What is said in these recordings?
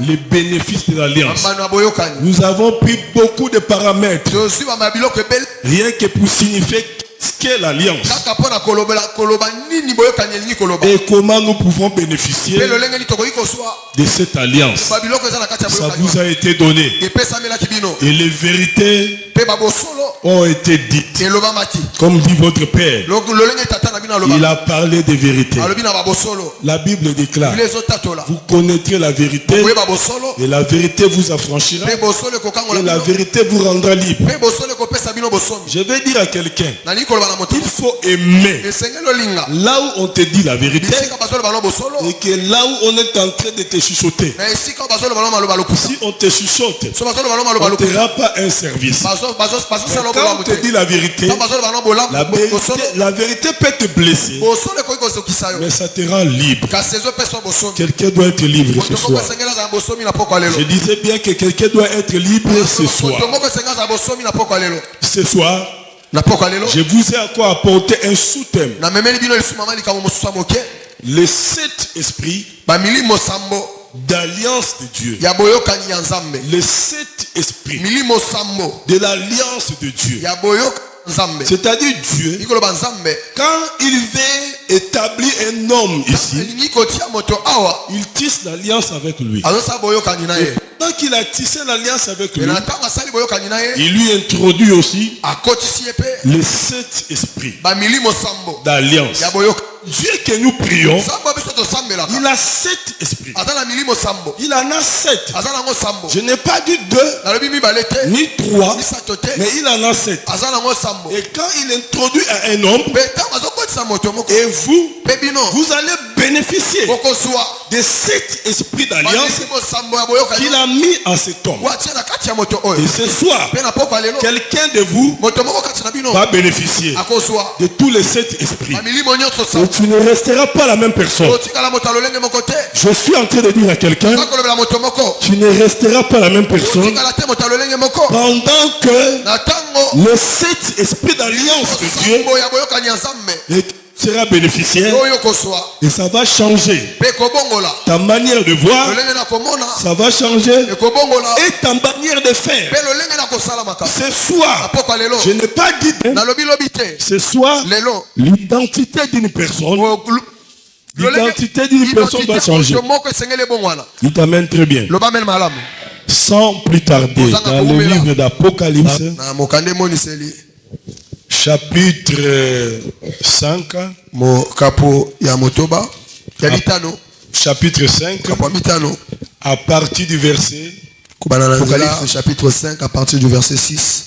Les bénéfices de l'alliance. Nous avons pris beaucoup de paramètres. Rien que pour signifier ce qu'est l'alliance. Et comment nous pouvons bénéficier de cette alliance. Ça vous a été donné. Et les vérités ont été dites. Comme dit votre père, il a parlé des vérités. La Bible déclare, vous connaîtrez la vérité et la vérité vous affranchira et la vérité vous rendra libre. Je vais dire à quelqu'un, il faut aimer là où on te dit la vérité et que là où on est en train de te chuchoter. Si on te chuchote, on ne te rend pas un service. Quand on te dit la vérité, la vérité peut te blesser, mais ça te rend libre. Quelqu'un doit être libre ce soir. Je disais bien que quelqu'un doit être libre ce soir. Ce soir, je vous ai encore apporté un sous-thème. Les 7 esprits d'alliance de Dieu. Les 7 esprits de l'alliance de Dieu. C'est-à-dire Dieu, quand il veut établir un homme ici, il tisse l'alliance avec lui. Et quand il a tissé l'alliance avec lui, il lui introduit aussi les 7 esprits d'alliance. Dieu que nous prions, il a 7 esprits. Il en a 7. Je n'ai pas dit 2 ni 3, mais il en a 7. Et quand il introduit à un homme, et vous allez bénéficier des 7 esprits d'alliance qu'il a mis en cet homme. Et ce soir, quelqu'un de vous va bénéficier de tous les 7 esprits. Et tu ne resteras pas la même personne. Je suis en train de dire à quelqu'un, tu ne resteras pas la même personne pendant que les 7 esprits d'alliance de Dieu sera bénéficiaire et ça va changer ta manière de voir, ça va changer et ta manière de faire. Ce soir, je n'ai pas dit ce soir, l'identité d'une personne doit changer. Il t'amène très bien. Sans plus tarder, dans le livre d'Apocalypse, chapitre 5, chapitre 5, à partir du verset, Apocalypse chapitre 5 à partir du verset 6.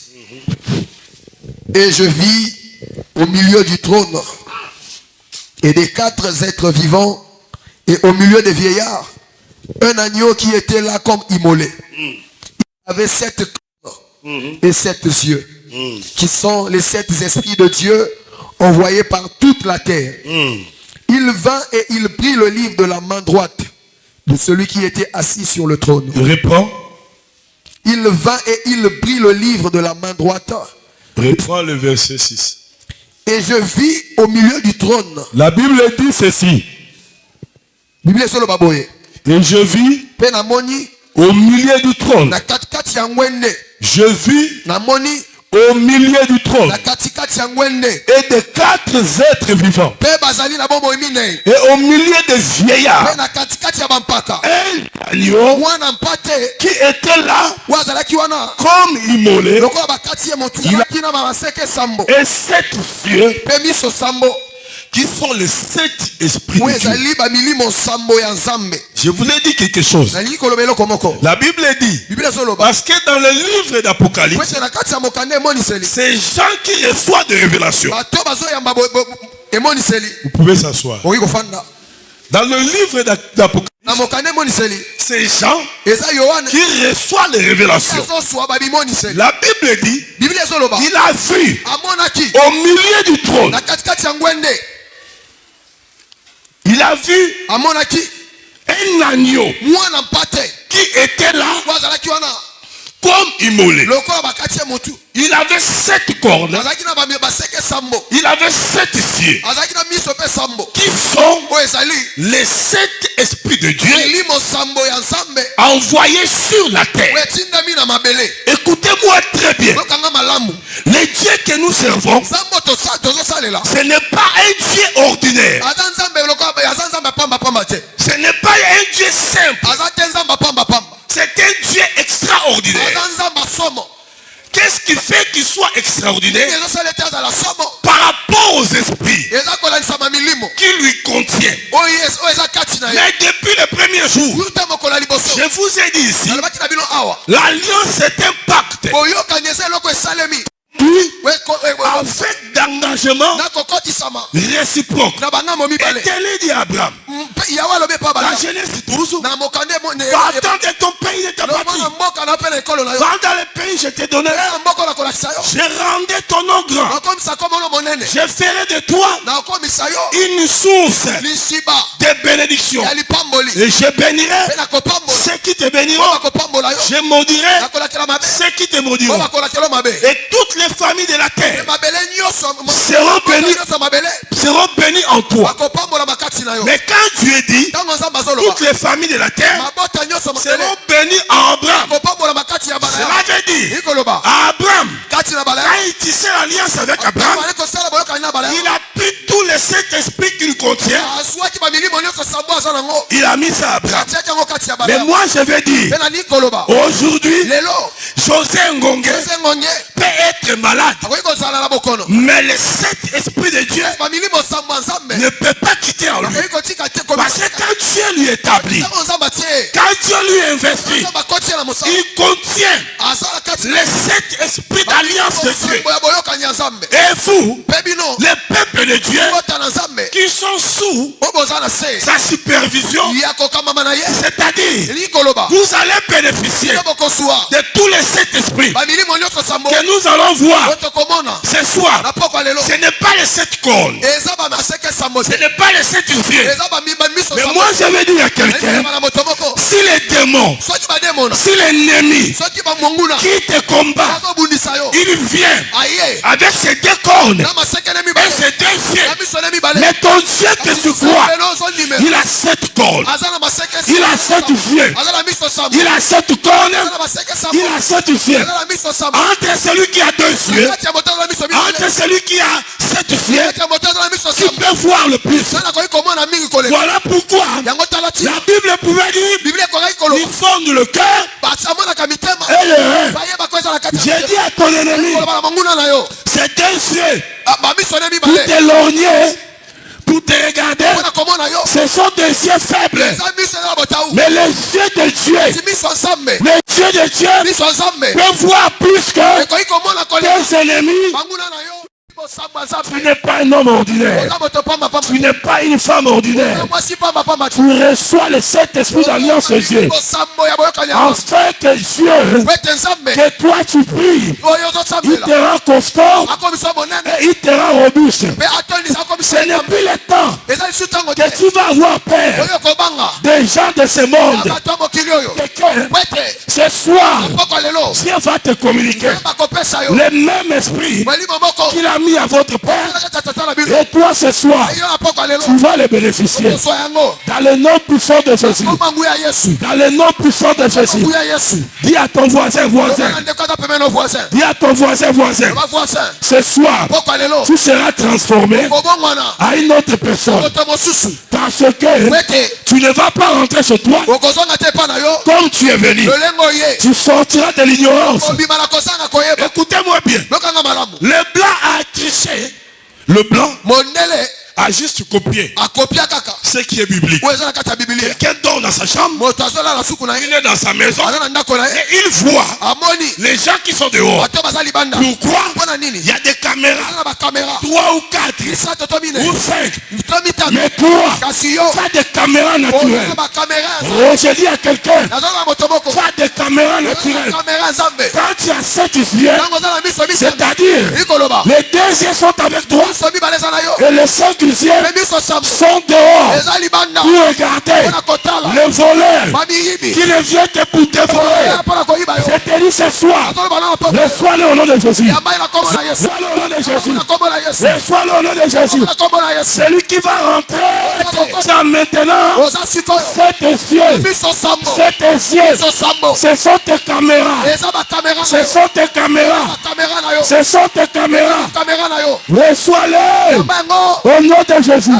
Et je vis au milieu du trône et des 4 êtres vivants et au milieu des vieillards un agneau qui était là comme immolé. Il avait 7 cornes et 7 yeux, qui sont les 7 esprits de Dieu envoyés par toute la terre. Il vint et il prit le livre de la main droite de celui qui était assis sur le trône. Reprends. Il vint et il prit le livre de la main droite. Reprends le verset 6. Et je vis au milieu du trône. La Bible dit ceci. Et je vis au milieu du trône. Je vis au milieu du trône et des 4 êtres vivants et au milieu des vieillards un agneau qui était là comme immolé et 7 yeux qui sont les 7 esprits de Dieu. Je vous ai dit quelque chose. La Bible dit, parce que dans le livre d'Apocalypse, c'est Jean qui reçoit des révélations. Vous pouvez s'asseoir. Dans le livre d'Apocalypse, c'est Jean qui reçoit les révélations. La Bible dit, il a vu au milieu du trône, il a vu un agneau qui était là comme immolé. Il avait 7 cornes. Il avait 7 yeux. Qui sont les 7 esprits de Dieu envoyés sur la terre. Écoutez-moi très bien. Les dieux que nous servons, ce n'est pas un Dieu ordinaire. Ce n'est pas un Dieu simple. C'est un Dieu extraordinaire. Qu'est-ce qui fait qu'il soit extraordinaire? Par rapport aux esprits qui lui contiennent. Mais depuis le premier jour, je vous ai dit ici, l'alliance c'est un pacte. En fait d'engagement réciproque. Éternel dit à Abraham, la Genèse 12, va-t'en de ton pays de ta patrie. Va dans le pays, je te donnerai. Je rendrai ton nom grand. Je ferai de toi une source de bénédiction. Et je bénirai ceux qui te béniront. Je maudirai ceux qui te maudiront. Et toutes les familles de la terre seront bénies en toi. Mais quand Dieu dit toutes les familles de la terre seront bénies en Abraham, cela veut dire Abraham, quand il tissait l'alliance avec Abraham, il a pris tous les 7 esprits qu'il contient, il a mis ça à Abraham. Mais moi je vais dire, aujourd'hui José Ngongue peut être malade, mais les 7 esprits de Dieu ne peuvent pas quitter en lui. Parce que quand Dieu lui établit, quand Dieu lui investit, il contient les 7 esprits d'alliance de Dieu. Et vous, les peuples de Dieu qui sont sous sa supervision, c'est-à-dire vous allez bénéficier de tous les 7 esprits que nous allons voir ce soir. Ce n'est pas les 7 cornes, ce n'est pas les 7 yeux. Mais moi je vais dire à quelqu'un, si les démons, si l'ennemi qui te combat, il vient avec ses 2 cornes et ses 2 yeux, mais ton Dieu que tu crois, il a 7 cornes, il a 7 yeux, il a 7 cornes, il a 7 yeux. Entre celui qui a 2 yeux, entre celui qui a 7 yeux, tu peux voir le plus. Voilà pourquoi la Bible pouvait dire, il forme le cœur et le rein. J'ai dit à ton ennemi, c'est 2 yeux pour te lorgner, pour te regarder. Ce sont des yeux faibles. Mais les yeux de Dieu, les yeux de Dieu peuvent voir plus que tes ennemis. Tu n'es pas un homme ordinaire. Tu n'es pas une femme ordinaire. Tu reçois les 7 esprits d'alliance de Dieu. Enfin que Dieu, que toi tu pries, il te rend constant et il te rend robuste. Ce n'est plus le temps que tu vas avoir peur des gens de ce monde. Ce soir, Dieu va te communiquer le même esprit qu'il a mis à votre père. Et toi ce soir, tu vas les bénéficier. Dans le nom puissant de Jésus. Dans le nom puissant de Jésus. Dis à ton voisin. Dis à ton voisin. Ce soir, tu seras transformé à une autre personne. Parce que tu ne vas pas rentrer chez toi comme tu es venu. Tu sortiras de l'ignorance. Écoutez-moi bien. Le blanc a triché. Le blanc a juste copié ce qui est biblique. Quelqu'un dort dans sa chambre, il est dans sa maison et il voit les gens qui sont dehors. Pourquoi? Il y a des caméras, 3 ou 4 ou 5. Mais toi, tu as des caméras naturelles. Oh, je dis à quelqu'un, tu as des caméras naturelles. Quand tu as 7 yeux, c'est-à-dire les 2 yeux sont avec toi et les 5 yeux sont dehors pour regarder le voleur qui revient te voler. Je te dis ce soir, reçois-le au nom de Jésus. Reçois-le au nom de Jésus. Reçois-le au nom de Jésus. Celui qui va rentrer, ça maintenant, c'est tes cieux. C'est tes cieux. Ce sont tes caméras. Ce sont tes caméras. Ce sont tes caméras. Reçois-le au nom de Jésus.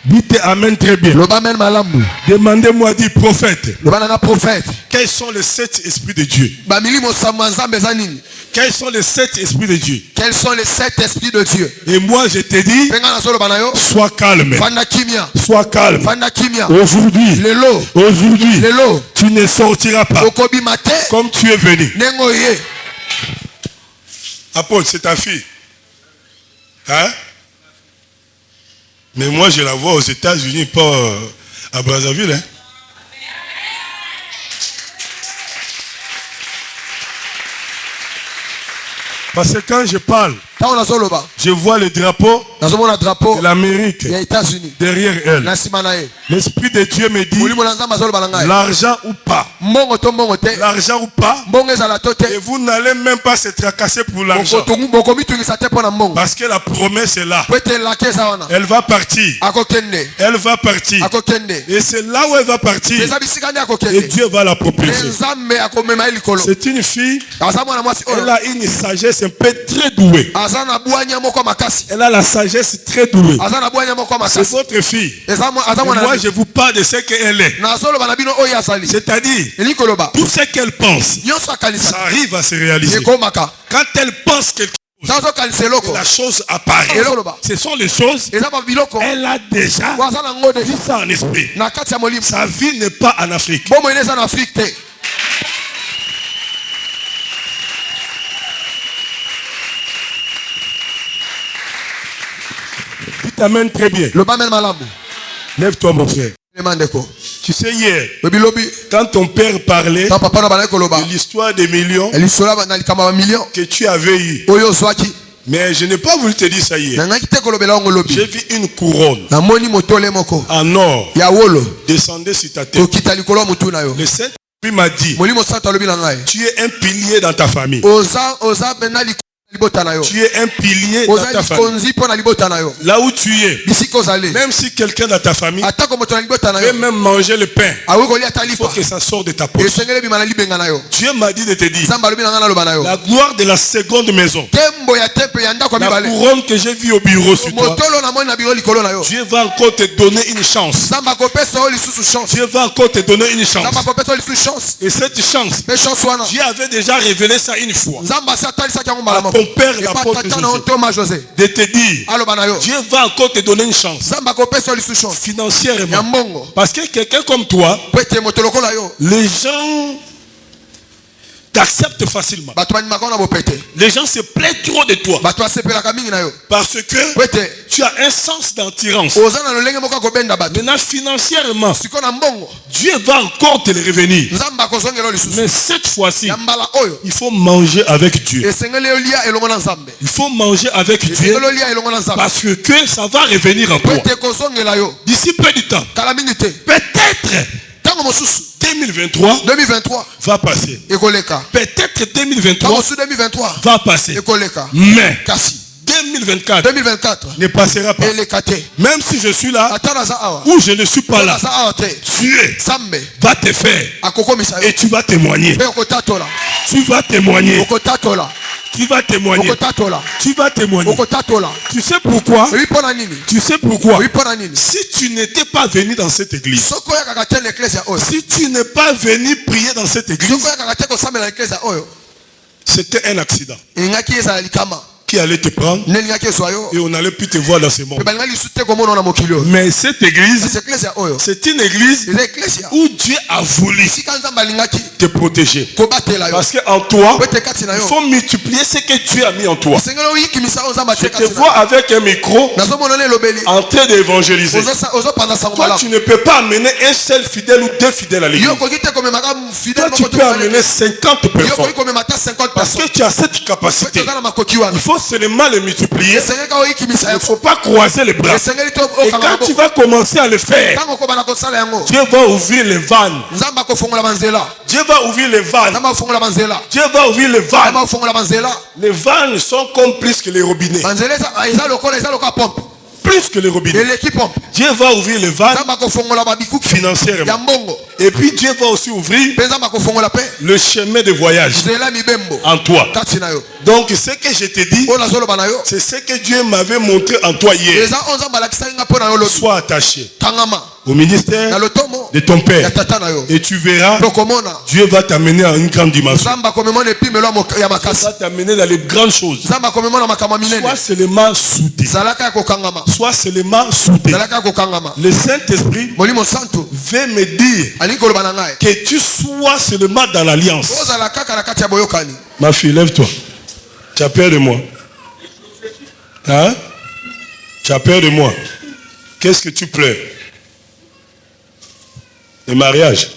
Dites Amen très bien. Demandez-moi, dit prophète. Quels sont les 7 esprits de Dieu? Quels sont les 7 esprits de Dieu? Quels sont les 7 esprits de Dieu? Et moi je te dis, sois calme. Sois calme. Aujourd'hui, tu ne sortiras pas comme tu es venu. Apôtre, c'est ta fille. Hein? Mais moi je la vois aux États-Unis, pas à Brazzaville. Hein? Parce que quand je parle, je vois le drapeau de l'Amérique derrière elle. L'Esprit de Dieu me dit, l'argent ou pas. L'argent ou pas. Et vous n'allez même pas se tracasser pour l'argent. Parce que la promesse est là. Elle va partir. Elle va partir. Et c'est là où elle va partir. Et Dieu va la propulser. C'est une fille. Elle a une sagesse un peu très douée. Elle a la sagesse très douée. C'est votre fille. Et moi je vous parle de ce qu'elle est. C'est-à-dire, tout ce qu'elle pense, ça arrive à se réaliser. Quand elle pense quelque chose, la chose apparaît. Ce sont les choses, elle a déjà vu ça en esprit. Sa vie n'est pas en Afrique. T'amène très bien. Lève-toi mon frère. Tu sais hier, quand ton père parlait de l'histoire des millions que tu avais eu, mais je n'ai pas voulu te dire ça hier. J'ai vu une couronne en or descendre sur ta tête. Le Saint-Esprit m'a dit, tu es un pilier dans ta famille. Tu es un pilier dans ta famille. Là où tu es, même si quelqu'un dans ta famille veut même manger le pain, il faut que ça sorte de ta poche. Dieu m'a dit de te dire, la gloire de la seconde maison, la couronne que j'ai vue au bureau sur toi, Dieu va encore te donner une chance. Dieu va encore te donner une chance. Et cette chance, Dieu avait déjà révélé ça une fois. Ton père l'apôtre José, de te dire, Dieu va encore te donner une chance financièrement. Parce que quelqu'un comme toi, les gens t'acceptent facilement. Les gens se plaignent trop de toi. Parce que tu as un sens d'attirance. Maintenant, financièrement, Dieu va encore te le revenir. Mais cette fois-ci, il faut manger avec Dieu. Il faut manger avec Dieu. Parce que ça va revenir en toi. D'ici peu de temps, peut-être 2023 va passer. Peut-être 2023 va passer. Mais 2024 ne passera pas. Même si je suis là ou je ne suis pas là, Dieu va te faire et tu vas témoigner. Tu vas témoigner. Tu vas témoigner. Tu vas témoigner. Tu sais pourquoi? Tu sais pourquoi? Si tu n'étais pas venu dans cette église, si tu n'es pas venu prier dans cette église, c'était un accident qui allait te prendre et on n'allait plus te voir dans ce monde. Mais cette église, c'est une église où Dieu a voulu te protéger. Parce qu'en toi, il faut multiplier ce que Dieu a mis en toi. Je te vois avec un micro en train d'évangéliser. Toi, tu ne peux pas amener un seul fidèle ou deux fidèles à l'église. Toi, tu peux amener 50 personnes. Parce que tu as cette capacité. Il faut seulement le multiplier, il ne faut pas croiser les bras. Et quand tu vas commencer à le faire, Dieu va ouvrir les vannes. Dieu va ouvrir les vannes. Dieu va ouvrir les vannes. Les vannes sont comme plus que les robinets. Plus que les robinets. Dieu va ouvrir les vannes financièrement. Et puis Dieu va aussi ouvrir le chemin de voyage en toi. Donc ce que je te dis, c'est ce que Dieu m'avait montré en toi hier. Sois attaché au ministère de ton père. Et tu verras, Dieu va t'amener à une grande dimension. Il va t'amener dans les grandes choses. Sois seulement soudé. Sois seulement soudé. Le Saint-Esprit veut me dire que tu sois seulement dans l'alliance. Ma fille, lève-toi. Tu as peur de moi? Hein? Tu as peur de moi? Qu'est-ce que tu pleures? Le mariage.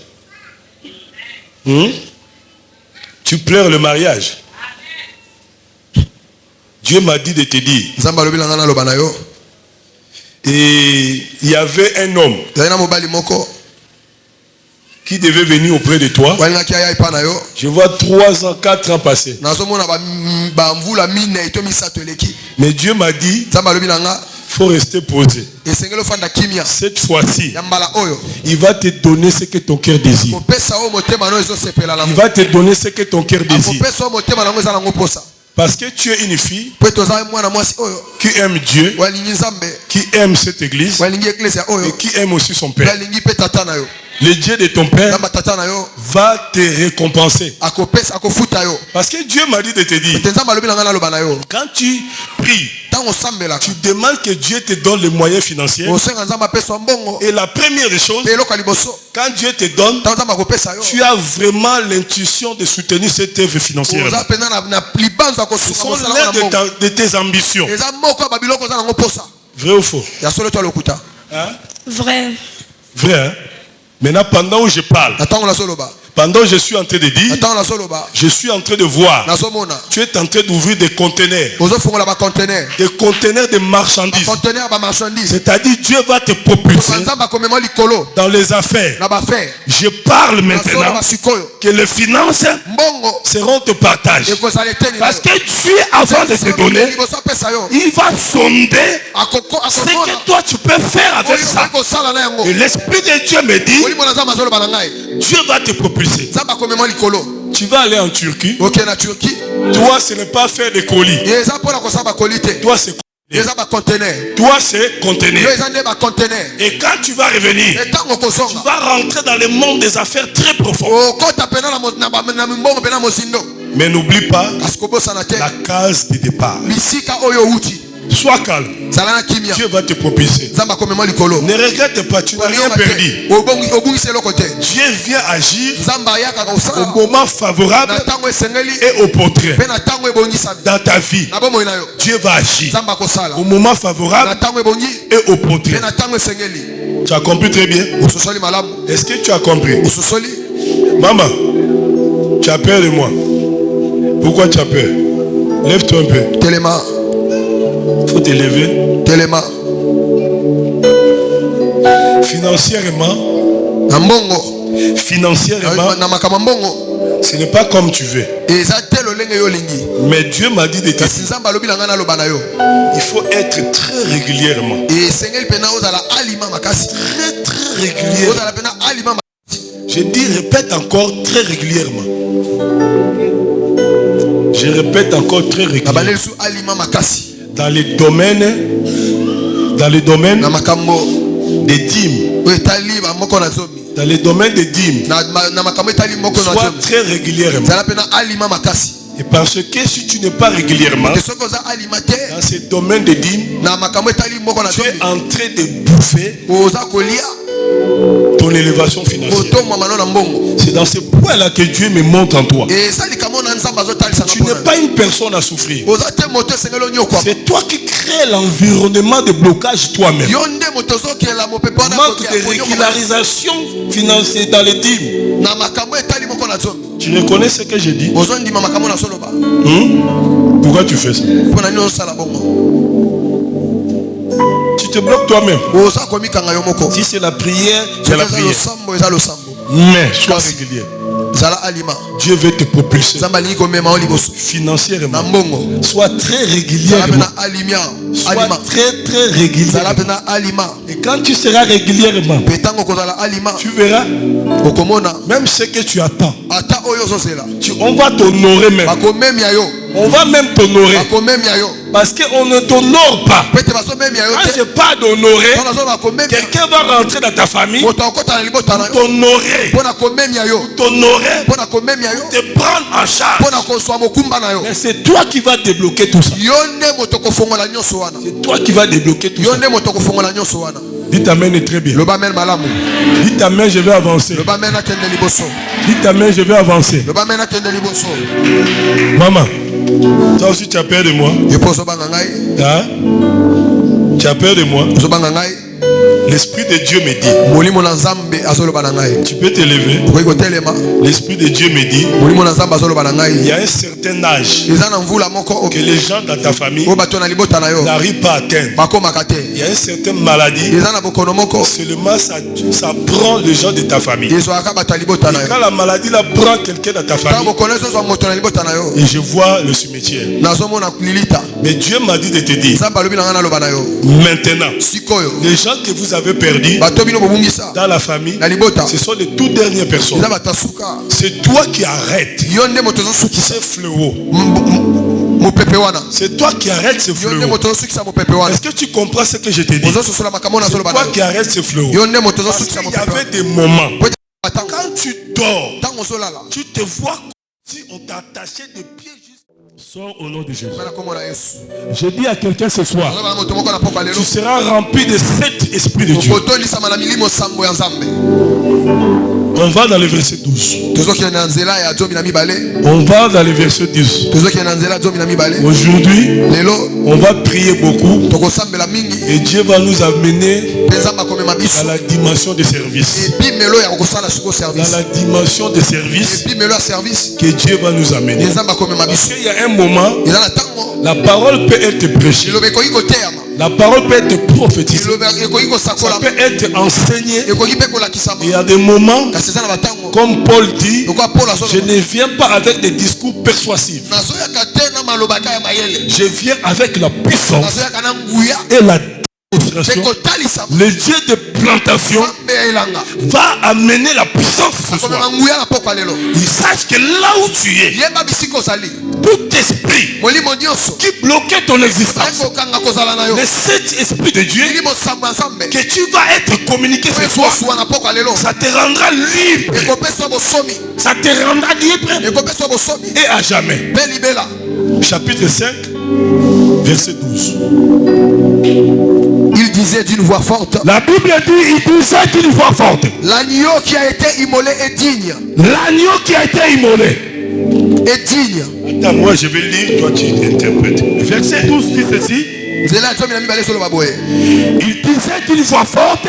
Tu pleures le mariage. Dieu m'a dit de te dire. Et il y avait un homme qui devait venir auprès de toi. Je vois 3 ans, 4 ans passer. Mais Dieu m'a dit, il faut rester posé. Cette fois-ci, il va te donner ce que ton cœur désire. Il va te donner ce que ton cœur désire. Parce que tu es une fille qui aime Dieu, qui aime cette église et qui aime aussi son père. Le Dieu de ton père va te récompenser. Parce que Dieu m'a dit de te dire, quand tu pries, tu demandes que Dieu te donne les moyens financiers. Et la première des choses, quand Dieu te donne, tu as vraiment l'intuition de soutenir cette œuvre financière. Ce sont l'un de tes ambitions. Vrai ou faux? Hein? Vrai. Vrai, hein? Maintenant, pendant que je parle, pendant que je suis en train de dire, je suis en train de voir, tu es en train d'ouvrir des conteneurs. Des conteneurs de marchandises. C'est-à-dire Dieu va te propulser dans les affaires. Je parle maintenant que les finances seront te partagées. Parce que Dieu, avant de te donner, il va sonder ce que toi tu peux faire avec ça. Et l'Esprit de Dieu me dit, Dieu va te propulser. Tu vas aller en Turquie. Toi, ce n'est pas faire des colis. Toi, c'est toi, c'est conteneur. Et quand tu vas revenir, tu vas rentrer dans le monde des affaires très profond. Mais n'oublie pas la case de départ. Sois calme. Dieu va te propulser. Ne regrette pas, tu n'as rien perdu. Dieu vient agir au moment favorable et opportun dans ta vie. Dieu va agir au moment favorable et opportun. Tu as compris très bien? Est-ce que tu as compris? Maman, tu as peur de moi. Pourquoi tu as peur? Lève-toi un peu. Faut te lever. Financièrement, ce n'est pas comme tu veux. Mais Dieu m'a dit de te dire, il faut être très régulièrement. Très régulièrement. Je dis, répète encore très régulièrement. Je répète encore très régulièrement. Dans les domaines des dîmes. Dans les domaines des dîmes. Sois très régulièrement. Et parce que si tu n'es pas régulièrement dans ces domaines de dîmes, tu es en train de bouffer ton élévation financière. C'est dans ce point-là que Dieu me montre en toi. Tu n'es pas une personne à souffrir. C'est toi qui crées l'environnement de blocage toi-même. Manque de régularisation financière dans les dîmes. Tu Tu reconnais ce que j'ai dit? Pourquoi tu fais ça? Tu te bloques toi-même. Si c'est la prière, c'est la prière. Mais sois régulier. Dieu veut te propulser financièrement. Sois très régulièrement. Sois très régulièrement. Et quand tu seras régulièrement, tu verras même ce que tu attends. On va t'honorer même. On va même t'honorer. Parce qu'on ne t'honore pas. Quand je parle d'honorer, quelqu'un va rentrer dans ta famille pour t'honorer. Te prendre en charge. Mais c'est toi qui vas débloquer tout ça. C'est toi qui vas débloquer tout ça. Dites amen très bien. Dites amen, je vais avancer. Dites amen, je vais avancer. Maman, toi aussi tu as peur de moi. Hein? Tu as peur de moi. L'Esprit de Dieu me dit. Tu peux t'élever. L'Esprit de Dieu me dit. Il y a un certain âge que les gens dans ta famille n'arrivent pas à atteindre. Il y a une certaine maladie. Seulement ça prend les gens de ta famille. Et quand la maladie la prend quelqu'un dans ta famille, et je vois le cimetière. Mais Dieu m'a dit de te dire. Maintenant, les gens que vous avez perdus dans la famille, ce sont les toutes dernières personnes. C'est toi qui arrêtes ce fléau. C'est toi qui arrêtes ce fléau. Est-ce que tu comprends ce que je te dis? C'est toi qui arrêtes ce fléau. Parce qu'il y avait des moments, quand tu dors, tu te vois comme si on t'a attaché de pieds jusqu'à... Sors au nom de Jésus. Je dis à quelqu'un ce soir, tu seras rempli de cet esprit de Dieu. On va dans le verset 12. On va dans le verset 10. Aujourd'hui, on va prier beaucoup. Et Dieu va nous amener dans la dimension de service. Dans la dimension de service que Dieu va nous amener. Parce qu'il y a un moment, la parole peut être prêchée. La parole peut être prophétisée. Ça peut être enseigné. Et il y a des moments, comme Paul dit, je ne viens pas avec des discours persuasifs. Je viens avec la puissance et la démonstration. Le Dieu de plantation va amener la puissance ce soir. Il sache que là où tu es, tout esprit qui bloquait ton existence, le cet esprit de Dieu que tu vas être communiqué ce soir, ça te rendra libre. Ça te rendra libre et à jamais. Chapitre 5, verset 12. Il disait d'une voix forte. La Bible dit, il disait d'une voix forte. L'agneau qui a été immolé est digne. L'agneau qui a été immolé est digne. Attends, moi je vais lire, toi tu interprètes. Verset 12 dit ceci. Il disait d'une voix forte.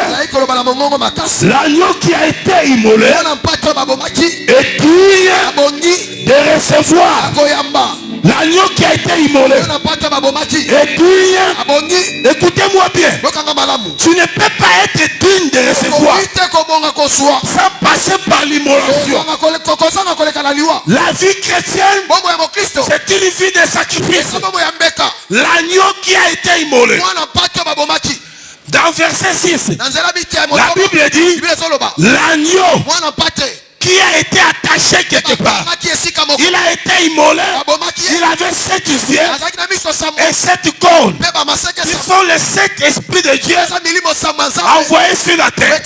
L'agneau qui a été immolé est digne de recevoir. L'agneau qui a été immolé est digne. Écoutez-moi bien. Tu ne peux pas être digne de recevoir sans passer par l'immolation. La vie chrétienne, c'est une vie de sacrifice. L'agneau qui a été immolé. Dans verset 6, la Bible dit l'agneau qui a été attaché quelque part. Il a été immolé. Il avait 7 yeux et 7 cornes. Ils sont les 7 esprits de Dieu envoyés sur la terre.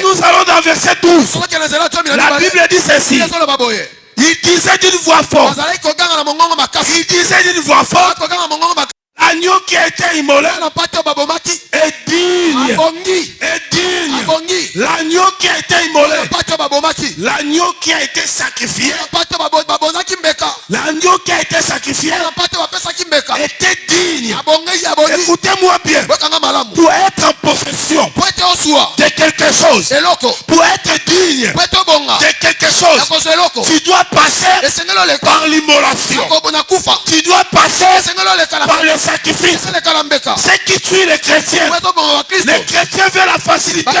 Nous allons dans verset 12. La Bible dit ceci. Il disait d'une voix forte. Il disait d'une voix forte. L'agneau qui a été immolé est digne. Est digne. L'agneau qui a été immolé. L'agneau qui a été sacrifié. L'agneau qui a été sacrifié était digne. Écoutez-moi bien. Pour être en possession de quelque chose. Pour être digne de quelque chose, tu dois passer par l'immolation. Tu dois passer par le sacrifice. C'est qui tue les chrétiens. Les chrétiens veulent la facilité.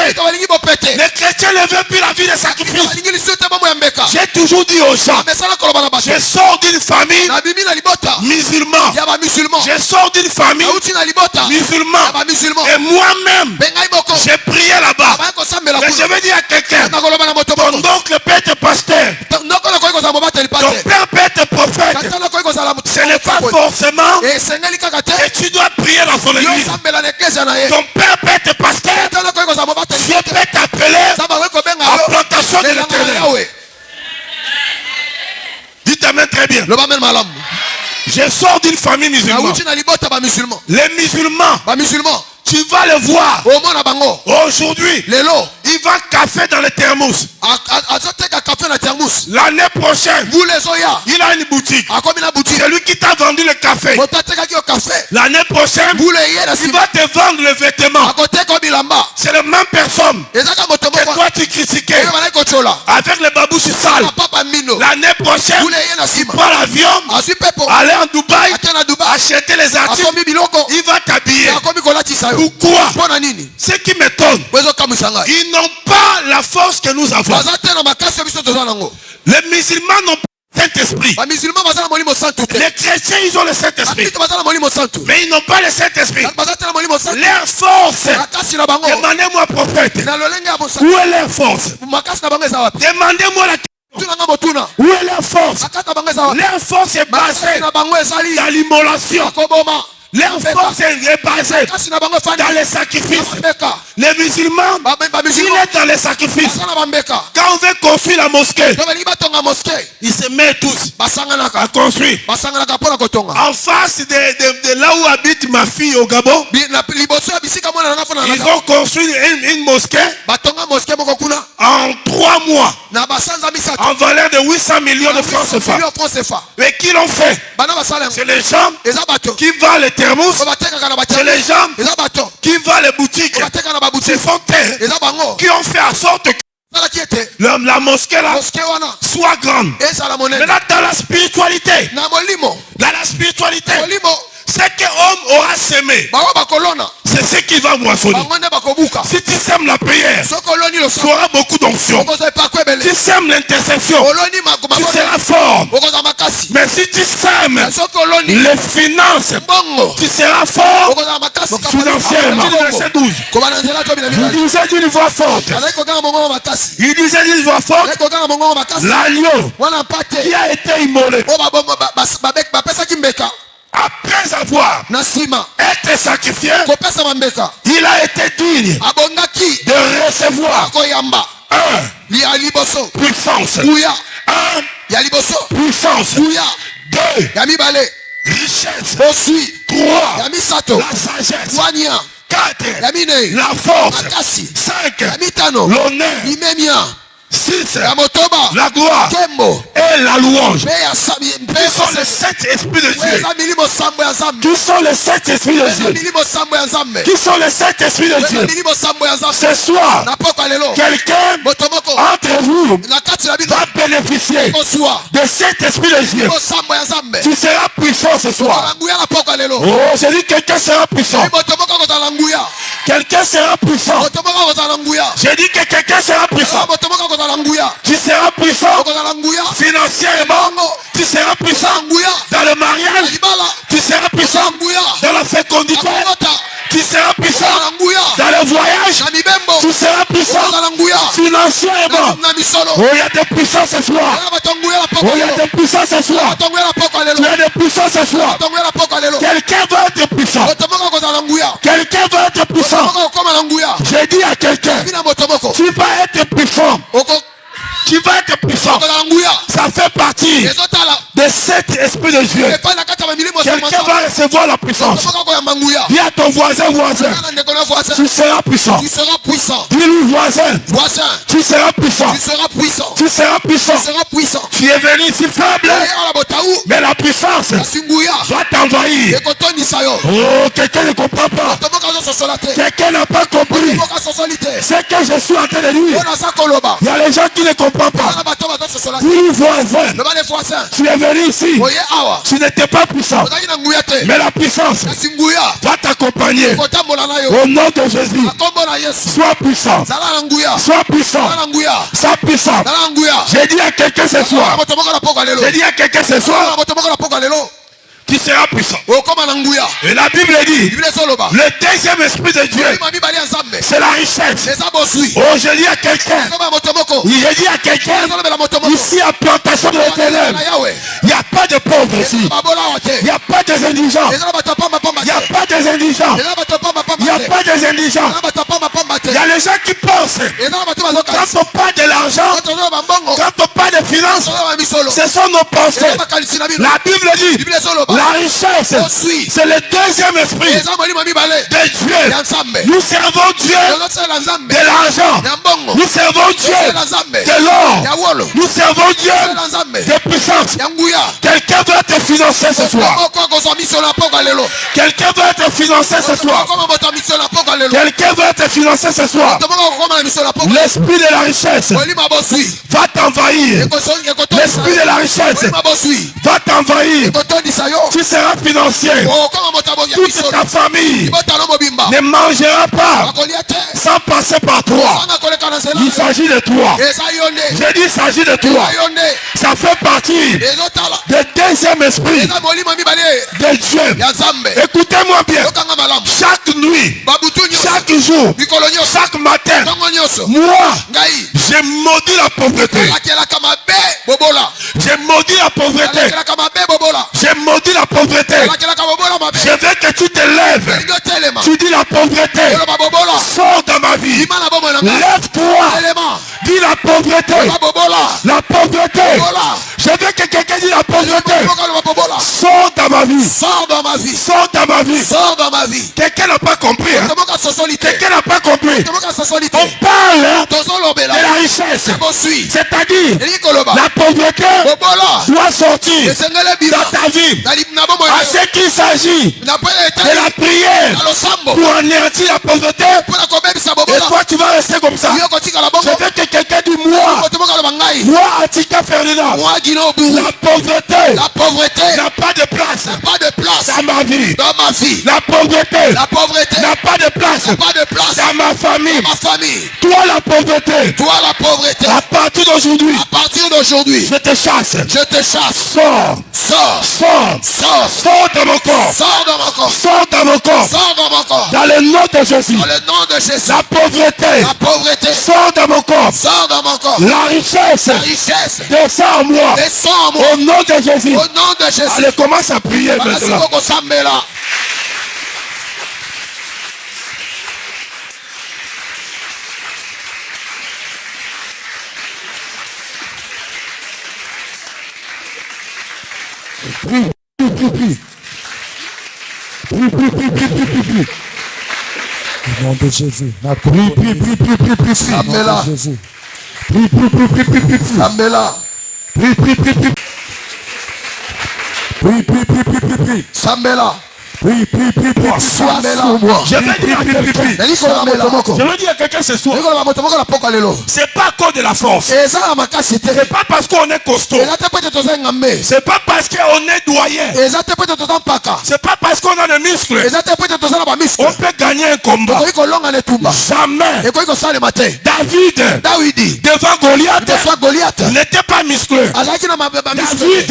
Les chrétiens ne veulent plus la vie de sacrifice. J'ai toujours dit aux gens, je sors d'une famille musulmane. Je sors d'une famille musulmane. Et moi-même, j'ai prié là-bas. Mais je vais dire à quelqu'un, ton oncle peut être pasteur, ton père peut être prophète. Ce n'est pas forcément que tu dois prier dans son église. Ton père peut être pasteur. Dieu peut t'appeler à plantation de l'Éternel. Dites amen très bien. Je sors d'une famille musulmane. Les musulmans, tu vas le voir. Aujourd'hui, il va café dans le thermos. L'année prochaine, il a une boutique. C'est lui qui t'a vendu le café. L'année prochaine, il va te vendre le vêtement. C'est la même personne que toi tu critiquais avec les babouches sales. L'année prochaine, il prend l'avion, aller en Dubaï, acheter les articles, il va t'habiller. Pourquoi? Ce qui m'étonne, ils n'ont pas la force que nous avons. Les musulmans n'ont pas le Saint-Esprit. Les chrétiens, ils ont le Saint-Esprit. Mais ils n'ont pas le Saint-Esprit. Leur force, demandez-moi prophète, où est leur force? Demandez-moi la question. Où est leur force? Leur force est basée dans l'immolation. Leur force est basée dans les sacrifices. Les musulmans, il est dans les sacrifices. Quand on veut construire la mosquée, ils se mettent tous à construire. En face de là où habite ma fille au Gabon, ils ont construit une mosquée en 3 mois, en valeur de 800 millions de francs CFA. Mais qui l'ont fait? C'est les gens qui vendent les thermos. C'est les gens qui vendent les boutiques. C'est fontaines qui ont fait en sorte que la mosquée là soit grande. Maintenant dans la spiritualité, c'est que l'homme aura semé, c'est ce qui va moissonner. Si tu sèmes la prière, tu auras beaucoup d'onction. Tu sèmes l'intercession, tu seras fort. Mais si tu sèmes les finances, tu seras fort financièrement. Verset 12. Il disait d'une voix forte. L'agneau qui a été immolé, après avoir été sacrifié, il a été digne de recevoir puissance. Puissance. 2. Richesse. 3. La sagesse. 4. La force. 5. L'honneur. 6. La gloire et la louange. Qui sont les 7 esprits de Dieu? Qui sont les 7 esprits de Dieu? Qui sont les 7 esprits de Dieu? Ce soir, quelqu'un entre vous va bénéficier de 7 esprits de Dieu. Tu seras puissant ce soir. Oh, j'ai dit quelqu'un sera puissant. Quelqu'un sera puissant. J'ai dit que quelqu'un sera puissant. Tu seras puissant financièrement. Tu seras puissant dans le mariage. Tu seras puissant dans la fécondité. Tu seras puissant dans le voyage. Tu seras puissant financièrement. Oh, il y a des puissances ce soir. Oh, il y a des puissances ce soir. Il y a des puissances ce soir. Quelqu'un va être puissant. Quelqu'un va être puissant. J'ai dit à quelqu'un, tu vas être puissant. Tu vas être puissant. Ça fait partie de cet esprit de Dieu, quelqu'un va recevoir la puissance. Dis à ton voisin, tu seras puissant. Dis-lui voisin, tu seras puissant. Tu seras puissant. Tu es venu ici faible, mais la puissance va t'envahir. Oh, quelqu'un ne comprend pas. Quelqu'un n'a pas compris ce que je suis en train de dire. Il y a les gens qui ne comprennent pas. Dis-lui voisin, tu es venu ici, tu n'étais pas puissant, mais la puissance va t'accompagner. Au nom de Jésus, sois puissant. Sois puissant. Sois puissant. J'ai dit à quelqu'un ce soir. J'ai dit à quelqu'un ce soir. Tu seras puissant. Et la Bible dit, le deuxième esprit de Dieu, c'est la richesse. Oh, je dis à quelqu'un, ici à Plantation de l'Éternel, il n'y a pas de pauvres ici. Il n'y a pas des indigents. Il n'y a pas des indigents. Il n'y a pas des indigents. Il y a les gens qui pensent, quand on parle de l'argent, quand on parle de finances, ce sont nos pensées. La Bible dit, la richesse, c'est le deuxième esprit de Dieu. Nous servons Dieu de l'argent. Nous servons Dieu de l'or. Nous servons Dieu de puissance. Quelqu'un doit être financé ce soir. Quelqu'un doit être financé ce soir. Quelqu'un doit être financé ce soir. L'esprit de la richesse va t'envahir. L'esprit de la richesse va t'envahir. Tu seras financier. Toute ta famille ne mangera pas sans passer par toi. Il s'agit de toi. J'ai dit il s'agit de toi. Ça fait partie du deuxième esprit de Dieu. Écoutez-moi bien. Chaque nuit, chaque jour, chaque matin, moi, j'ai maudit la pauvreté. J'ai maudit la pauvreté. J'ai maudit la pauvreté. Je veux que tu te lèves. Tu dis la pauvreté. Sors dans ma vie. Lève-toi. Dis la pauvreté. La pauvreté. Je veux que quelqu'un dise la pauvreté. Sors dans ma vie. Sors dans ma vie. Sors dans ma vie. Sors dans ma vie. Quelqu'un n'a pas compris. Quelqu'un n'a pas compris. On parle de la richesse. C'est-à-dire la pauvreté doit sortir dans ta vie. À ce qu'il s'agit de la prière pour anéantir la pauvreté. Et toi tu vas rester comme ça. Je veux que quelqu'un dise moi Atika Ferdinand, la pauvreté n'a pas de place dans ma vie. La pauvreté n'a pas de place dans ma famille. Toi la pauvreté, à partir d'aujourd'hui, je te chasse. Sors de mon corps. Sors de mon corps. Dans le nom de Jésus. La pauvreté. Sors de mon corps. La richesse. Descends en moi. Au nom de Jésus. Allez, commence à prier maintenant. Prie. Au nom de Jésus. Prie. Samela. Prie. Samela. Prie. Samela. Prie. Je veux dire à quelqu'un ce soir. C'est pas à cause de la force. C'est pas parce qu'on est costaud. C'est pas parce qu'on est doyen. C'est pas parce qu'on a des muscles. On peut gagner un combat. Jamais. David devant Goliath n'était pas musclé. David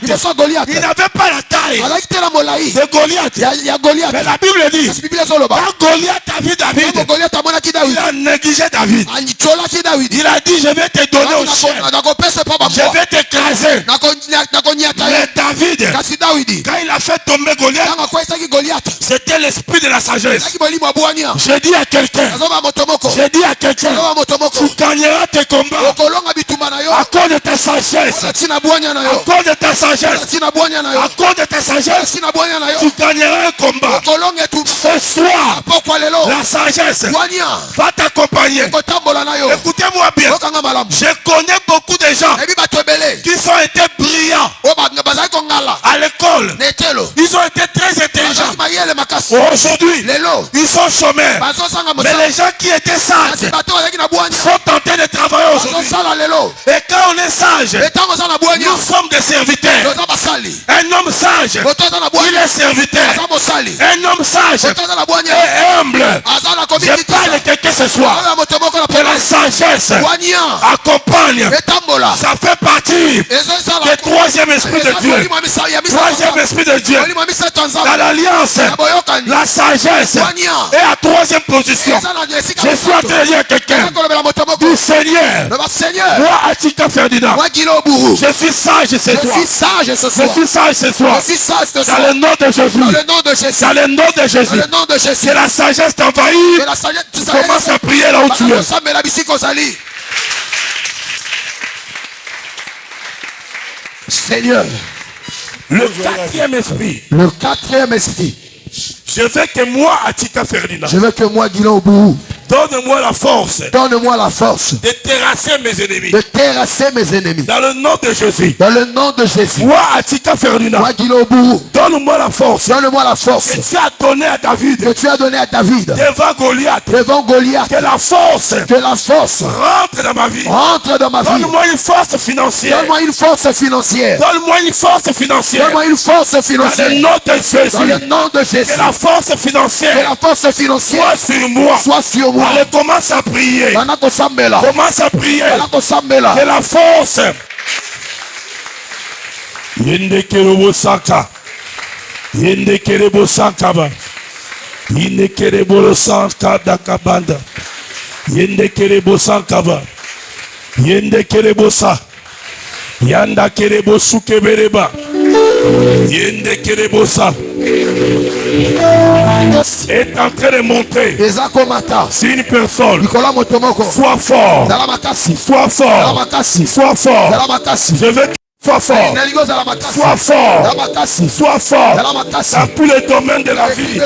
devant Goliath, il n'avait pas la taille de Goliath. Mais la Bible dit, quand Goliath a vu David, il a négligé David. Il a dit, je vais te donner au chien. Je vais t'écraser. Mais David, quand il a fait tomber Goliath, c'était l'esprit de la sagesse. Je dis à quelqu'un, tu gagneras tes combats À cause de ta sagesse. À cause de ta sagesse. À cause de ta sagesse. Tu gagneras un combat. Ce soir, la sagesse va t'accompagner. Écoutez-moi bien. Je connais beaucoup de gens qui ont été brillants à l'école. Ils ont été très intelligents. Aujourd'hui, ils sont chômeurs. Mais les gens qui étaient sages sont en train de travailler aujourd'hui. Et quand on est sage, nous sommes des serviteurs. Un homme sage, il est serviteur. Un homme sage est humble. Je parle de quelqu'un ce soir. Que la sagesse accompagne. Ça fait partie du troisième esprit de Dieu. Troisième esprit de Dieu. Dans l'alliance, la sagesse est à troisième position. Je suis en train de dire à quelqu'un du Seigneur. Moi, Atika Ferdinand, je suis sage ce soir. Je suis sage ce soir. Dans le nom de Jésus. Dans le nom de Jésus. Que la sagesse t'envahit. Commence à prier là où tu es. Seigneur, le quatrième esprit. Le quatrième esprit. Je veux que moi, Atika Ferdinand. Je veux que moi, Guillaume Bourou. Donne-moi la force. Donne-moi la force. De terrasser mes ennemis. De terrasser mes ennemis. Dans le nom de Jésus. Dans le nom de Jésus. Moi, Atika Ferdinand. Moi, Guillaume Bourou. Donne-moi la force. Donne-moi la force. Que tu as donné à David. Que tu as donné à David. Devant Goliath. Devant Goliath. Que la force. Que la force. Rentre dans ma vie. Rentre dans ma vie. Donne-moi une force financière. Donne-moi une force financière. Donne-moi une force financière. Donne-moi une force financière. Dans le nom de Jésus. Dans le nom de Jésus. Que la force financière. Que la force financière. Soit sur moi. Soit sur moi. Allez, commence à prier. Commence à prier. Que la force. Yende kerebo saka. Yende kerebo sakaba. Yende kerebo saka dakabanda. Yende kerebo sakaba. Yende kerebo sa. Yanda kerebo sukebereba. Yende kerebo sa. Est en train de monter. C'est une personne. Sois fort. Sois fort. Sois fort. Je veux que sois fort. Sois fort. Sois fort. Dans tous les domaines de la vie.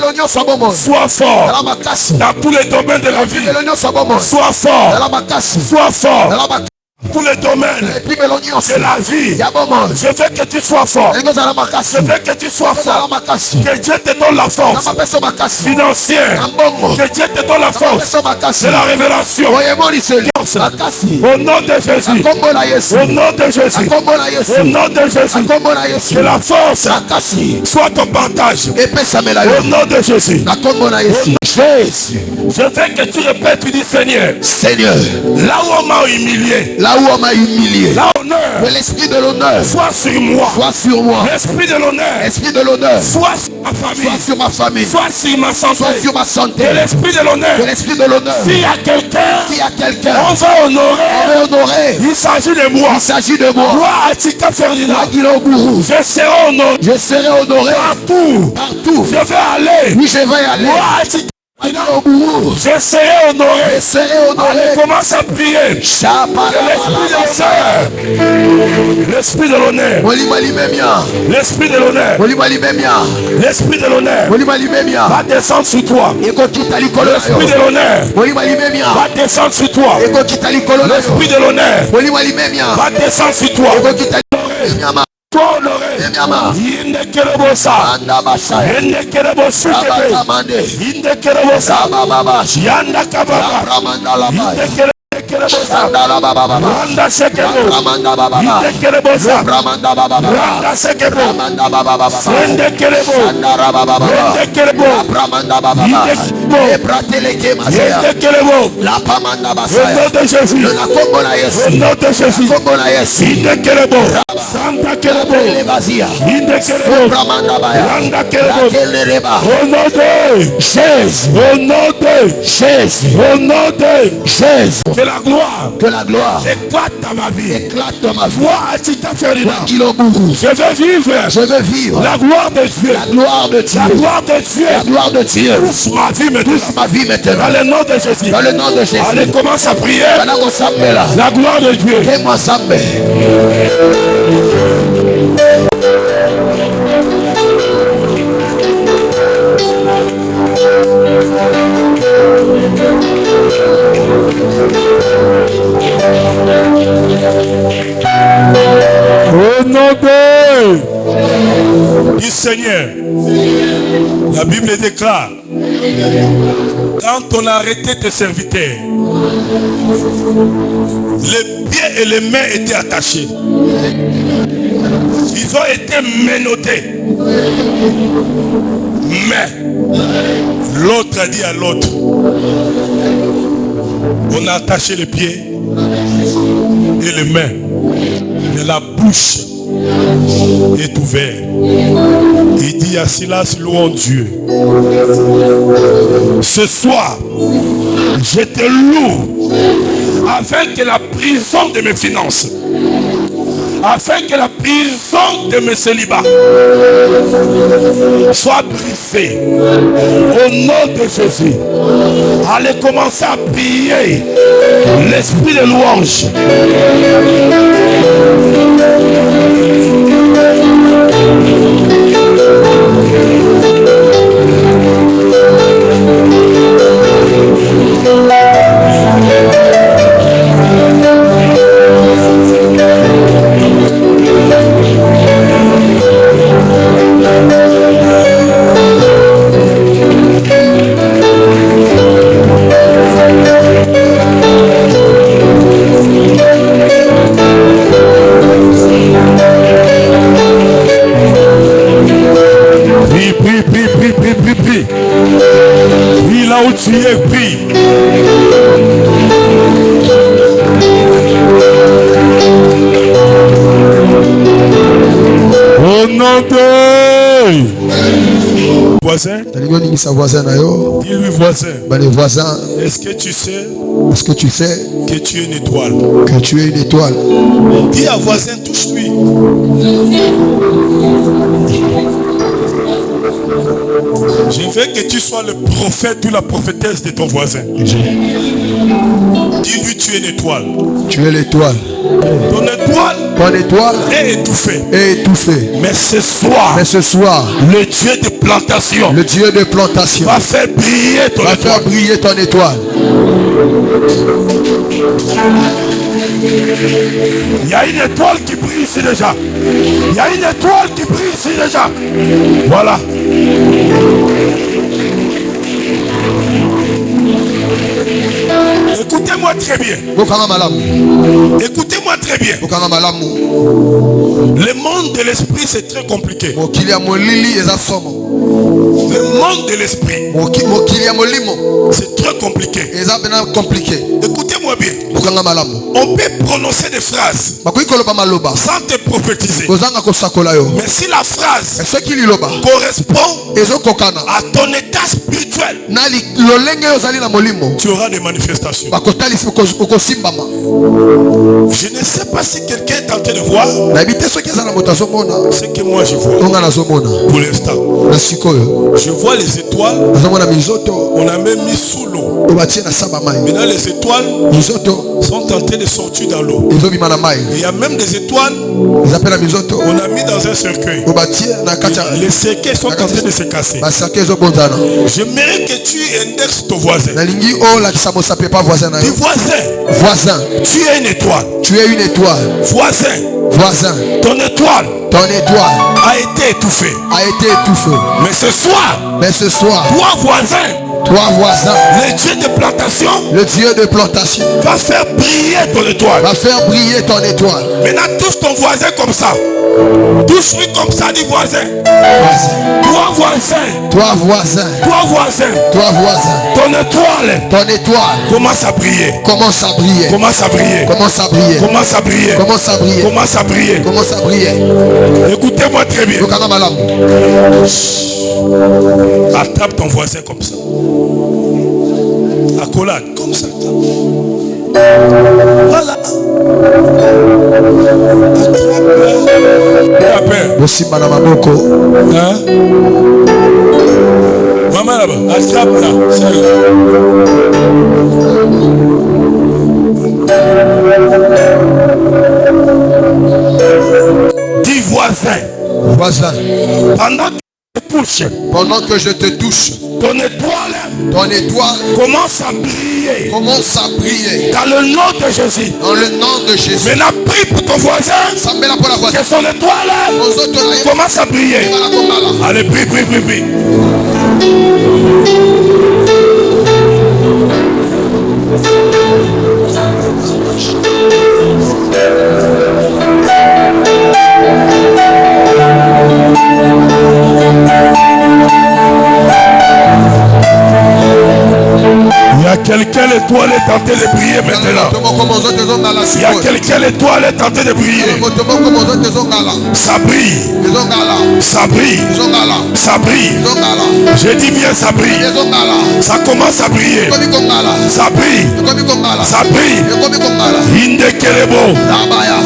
Sois fort. Dans tous les domaines de la vie. Sois fort. Sois fort. Tous les domaines de la vie. Je veux que tu sois fort. Je veux que tu sois fort. Que Dieu te donne la force financière. Que Dieu te donne la force de la révélation. Au nom de Jésus. Au nom de Jésus. Au nom de Jésus. Que la force soit ton partage. Au nom de Jésus. Je veux que tu répètes, tu dis Seigneur. Seigneur. Là où on m'a humilié. Là où on m'a humilié. L'honneur. L'esprit de l'honneur. Soit sur moi. Soit sur moi. L'esprit de l'honneur. L'esprit de l'honneur. Soit sur ma famille. Soit sur ma famille. Soit sur ma santé. Soit sur ma santé. De l'esprit de l'honneur. De l'esprit de l'honneur. S'il y a quelqu'un. S'il y a quelqu'un. On va honorer. On va honorer. Il s'agit de moi. Il s'agit de moi. Moi, Atika Ferdinand. Je serai honoré. Je serai honoré. Partout. Partout. Je vais aller. Oui, je vais aller. Moi, Atika. Je serai honoré. Je serai honoré. Allez, commence à prier. L'esprit de l'honneur. L'esprit de l'honneur. L'esprit de l'honneur. Va descendre sur toi. L'esprit de l'honneur. Va descendre sur toi. L'esprit de l'honneur. Va descendre sur toi. Toi honoré. Yinde kerebosa. Yinde kerebosu kebe. Yinde kerebosa. Yanda kababa. Yinde Randa sekebo. Yinde kerebosa. Randa sekebo. Yinde kerebo. Yinde kerebo. Yinde kerebo. La pamanda Au basaya. nom de Jésus. Le nakombola Yesu. Au nom de Jésus. Kombola Yesu. Yinde kerebo. Santa kerebo. Levazia. Yinde kerebo. Pramanda baya. Randa kerebo. Kellereba. Au nom de Jésus. Au nom de Jésus. Au nom de Jésus. que la gloire. Que la gloire. Éclate dans ma vie. Éclate dans ma vie. Vois Tita Ferdinand. Je veux vivre. Je veux vivre. La gloire de Dieu. La gloire de Dieu. La gloire de Dieu. La gloire de Dieu. Touche ma vie maintenant. Touche ma vie maintenant. Dans le nom de Jésus. Dans le nom de Jésus. Allez, commence à prier. La gloire de Dieu. Au nom du Seigneur, la Bible déclare, quand on a arrêté tes serviteurs, les pieds et les mains étaient attachés. Ils ont été menottés. Mais l'autre a dit à l'autre, on a attaché les pieds et les mains, mais la bouche est ouverte. Il dit à Silas, louons Dieu. Ce soir, je te loue afin que la prison de mes finances, afin que la prison de mes célibats soit brisée au nom de Jésus. Allez commencer à prier l'esprit de louange. Prie là où tu es, prie. Au nom de voisin. Dis-lui voisin. Est-ce que tu sais que tu es une étoile? Que tu es une étoile. Dis à voisin, touche-lui. Je veux que tu sois le prophète ou la prophétesse de ton voisin. Dis-lui, tu es une étoile. Tu es l'étoile. Ton étoile est étouffée. Mais ce soir, le Dieu de plantation, va faire briller ton étoile. Il y a une étoile qui brille ici déjà. Voilà. Écoutez-moi très bien. Le monde de l'esprit, c'est très compliqué. Le monde de l'esprit, c'est très compliqué. Écoutez-moi bien. On peut prononcer des phrases sans te prophétiser. Mais si la phrase correspond à ton état spirituel, tu auras des manifestations. Je ne sais pas si quelqu'un est en train de voir ce que moi je vois. Pour l'instant, je vois les étoiles. On a même mis sous l'eau. Maintenant les étoiles sont en train de sortir dans l'eau. Il y a même des étoiles on a mis dans un cercueil. Les cercueils sont en train de se casser. J'aimerais que tu indexes ton voisin. Dis voisin, tu es une étoile. Voisin, ton étoile a été étouffée. Mais ce soir, toi voisin, le Dieu de plantation, va faire briller ton étoile. Maintenant touche ton voisin comme ça. Touche-lui comme ça, dis voisin. Toi voisin. Ton étoile commence à briller. Écoutez-moi très bien. Attrape ton voisin comme ça. Accolade, comme ça. Voilà. Hein? Maman là-bas, attrape là. Dis voisin. Voisin. Pendant que je te touche, ton étoile commence à briller. Dans le nom de Jésus. Maintenant, prie pour ton voisin. Que son étoile commence à briller. Allez, prie. Il y a quelqu'un, l'étoile est tentée de briller maintenant. Il y a quelqu'un, l'étoile est tentée de briller. Ça brille. Ça brille. Ça brille. Je dis bien ça brille. Ça commence à briller. Ça brille. Ça brille. Inde Kerebo.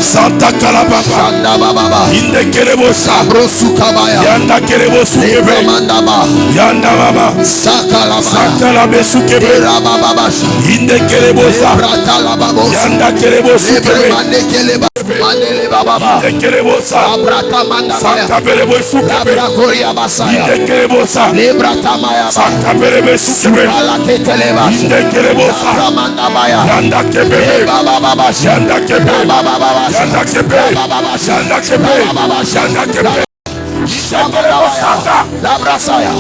Santa Kalababa. Inde Kerebo Sa. Yanda Kerebo Sukebe. Yanda Baba. Sakala Besukebe. Inde Kerebo Sa. Yanda Kerebo Sukebe. Inde Kerebo Sa. Santa Kerebo Sukebe. Inde Kerebo Sa. Santa Kerebo Sukebe. Inde Kerebo Sa. Yanda Kebe. Yanda Kebe. Yanda Kebe. Yanda Kebe. Yanda Kebe. La brasaya.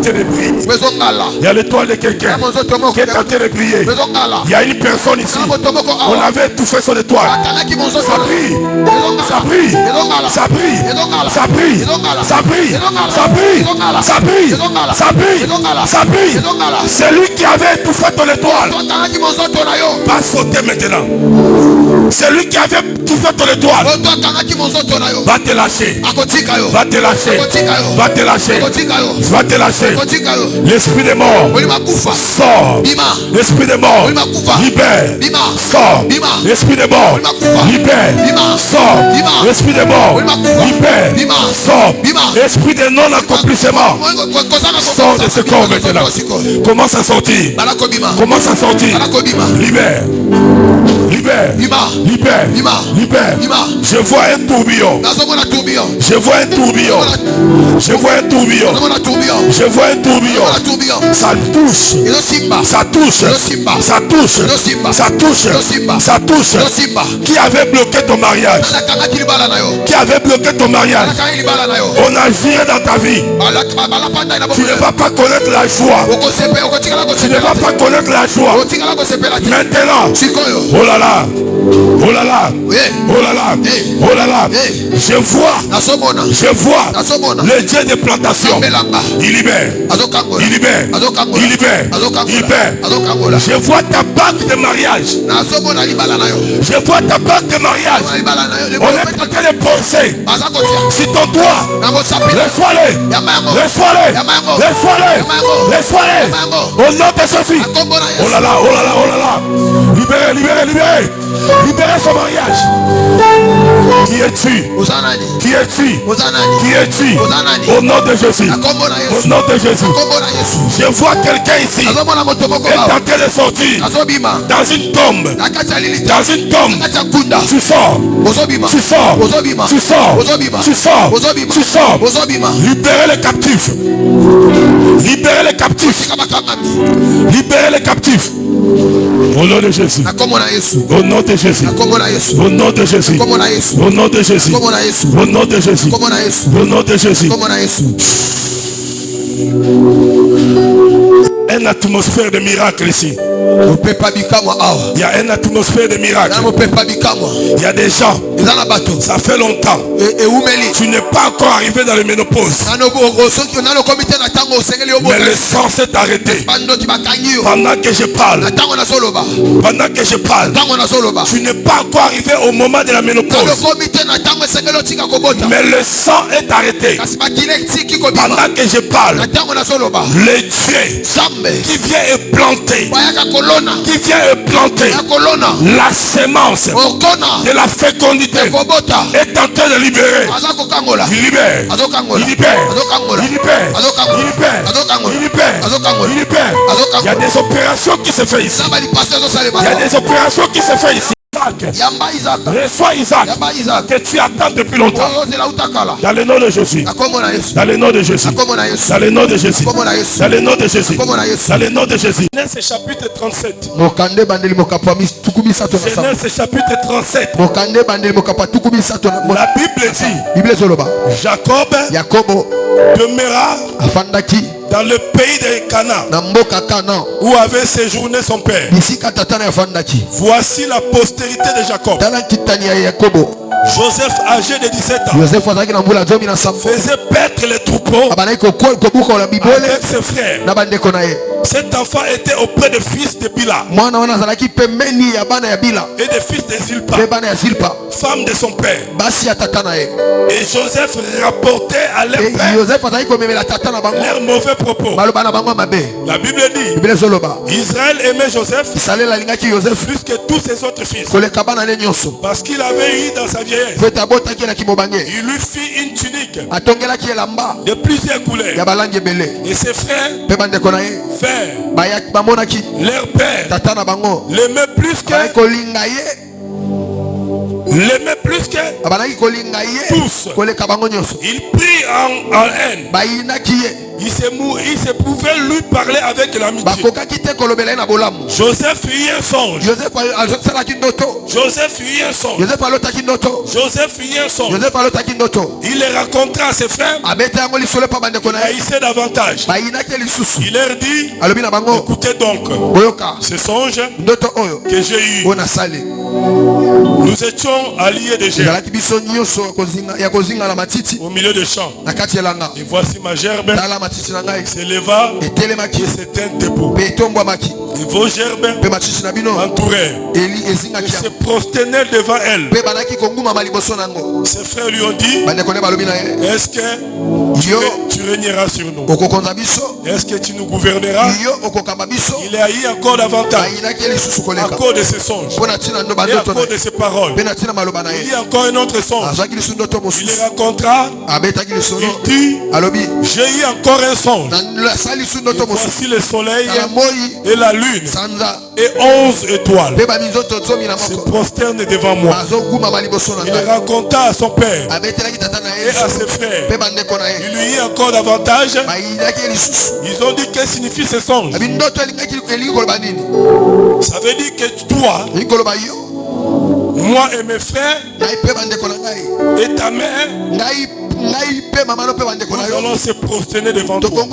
Il y a l'étoile de quelqu'un qui est en train de prier. Il y a une personne ici. On avait tout fait son étoile. Ça brille. Ça brille. Ça brille. Ça brille. Ça brille. Ça brille. Ça brille. Ça brille. Ça brille. C'est lui qui avait tout fait ton étoile. Va sauter maintenant. C'est lui qui avait tout fait ton étoile. Va te lâcher. Va te lâcher. Va te lâcher. Va te lâcher. L'esprit des morts sort. L'esprit des morts libère. Sort. L'esprit des morts libère. Sort. L'esprit des morts libère. Sort. L'esprit des non-accomplissement sort de ce corps maintenant. Commence à sortir. Commence à sortir. Libère. Libère. Libère. Libère. Je vois un tourbillon. Je vois un tourbillon. Je vois un tourbillon. Je vois un tourbillon. Ça touche. Ça touche. Ça touche. Ça touche. Ça touche. Qui avait bloqué ton mariage? Qui avait bloqué ton mariage? On a géré dans ta vie. Tu ne vas pas connaître la joie. Tu ne vas pas connaître la joie. Maintenant. Oh là là. Oh là là. Oh là là. Oh là là. Je vois le Dieu des plantations. Il libère. Il libère. Il libère. Il libère. Je vois ta bague de mariage. Je vois ta bague de mariage. On est en train de penser. Si ton doigt, reçois-les. Reçois-les. Reçois-les. Reçois-les. Au nom de Jésus. Oh là là. Oh là là. Oh là là. Libérez. Libérez. Libérez. Libérez son mariage. Qui es-tu? Qui es-tu? Qui es-tu? Au nom de Jésus. Au nom de Jésus. Je vois quelqu'un ici est en train de sortir dans une tombe. Dans une tombe. Tu sors. Tu sors. Tu sors. Tu sors. Tu sors. Libérez les captifs. Libérez les captifs. Libérez les captifs. Au nom de Jésus. Au nom de Jésus. Au nom de Jésus. Au nom de Jésus. Au nom de Jésus. Au nom de Jésus. Une atmosphère de miracle ici. Il y a une atmosphère de miracle. Il y a des gens. Ça fait longtemps. Tu ne pas encore arrivé dans le ménopause. Mais le sang s'est arrêté. Pendant que je parle. Pendant que je parle. Tu n'es pas encore arrivé au moment de la ménopause. Mais le sang est arrêté. Pendant que je parle. Le Dieu qui vient et planter. Qui vient et planter la sémence de la fécondité est en train de libérer. Il libère. Il libère. Il libère. Il libère. Il libère. Il libère. Il y a des opérations qui se font ici. Il y a des opérations qui se font ici. Reçois Isaac que tu attends depuis longtemps. Dans le nom de Jésus. Dans le nom de Jésus. Dans le nom de Jésus. Dans le nom de Jésus. Dans le nom de Jésus. Genèse chapitre 37. Genèse chapitre 37. La Bible dit Jacob demeura dans le pays de Canaan où avait séjourné son père. Voici la postérité de Jacob. Joseph, âgé de 17 ans, faisait paître les troupeaux avec ses frères. Cet enfant était auprès des fils de Bila et des fils de Zilpa, femme de son père. Et Joseph rapportait à leur père leurs mauvais propos. La Bible dit Israël aimait Joseph plus que tous ses autres fils, parce qu'il avait eu dans sa vieillesse. Il lui fit une tunique de plusieurs couleurs. Et ses frères, leur père l'aimait plus que tous. Il prit en haine. Il se pouvait lui parler avec l'amitié. Joseph eut un songe. Joseph eut un songe. Joseph eut un songe. Il les rencontra à ses frères. Il haïssait davantage. Il leur dit, écoutez donc ce songe que j'ai eu. Nous étions alliés déjà au milieu des champs. Et voici ma gerbe s'éleva et s'éteint debout. Et vos gerbes m'entourèrent et se prosternaient devant elle. Ses frères lui ont dit, est-ce que tu régneras sur nous? Est-ce que tu nous gouverneras? Il a eu encore davantage à cause de ses songes et à cause de ses paroles. Il y a encore un autre songe. Il les rencontra. Il dit, j'ai eu encore un songe. Et voici le soleil et la lune et 11 étoiles se prosternent devant moi. Il raconta à son père et à ses frères. Il lui dit encore davantage. Ils ont dit, qu'est-ce que signifie ce songe? Ça veut dire que toi, moi et mes frères et ta mère, nous allons se prosterner devant toi.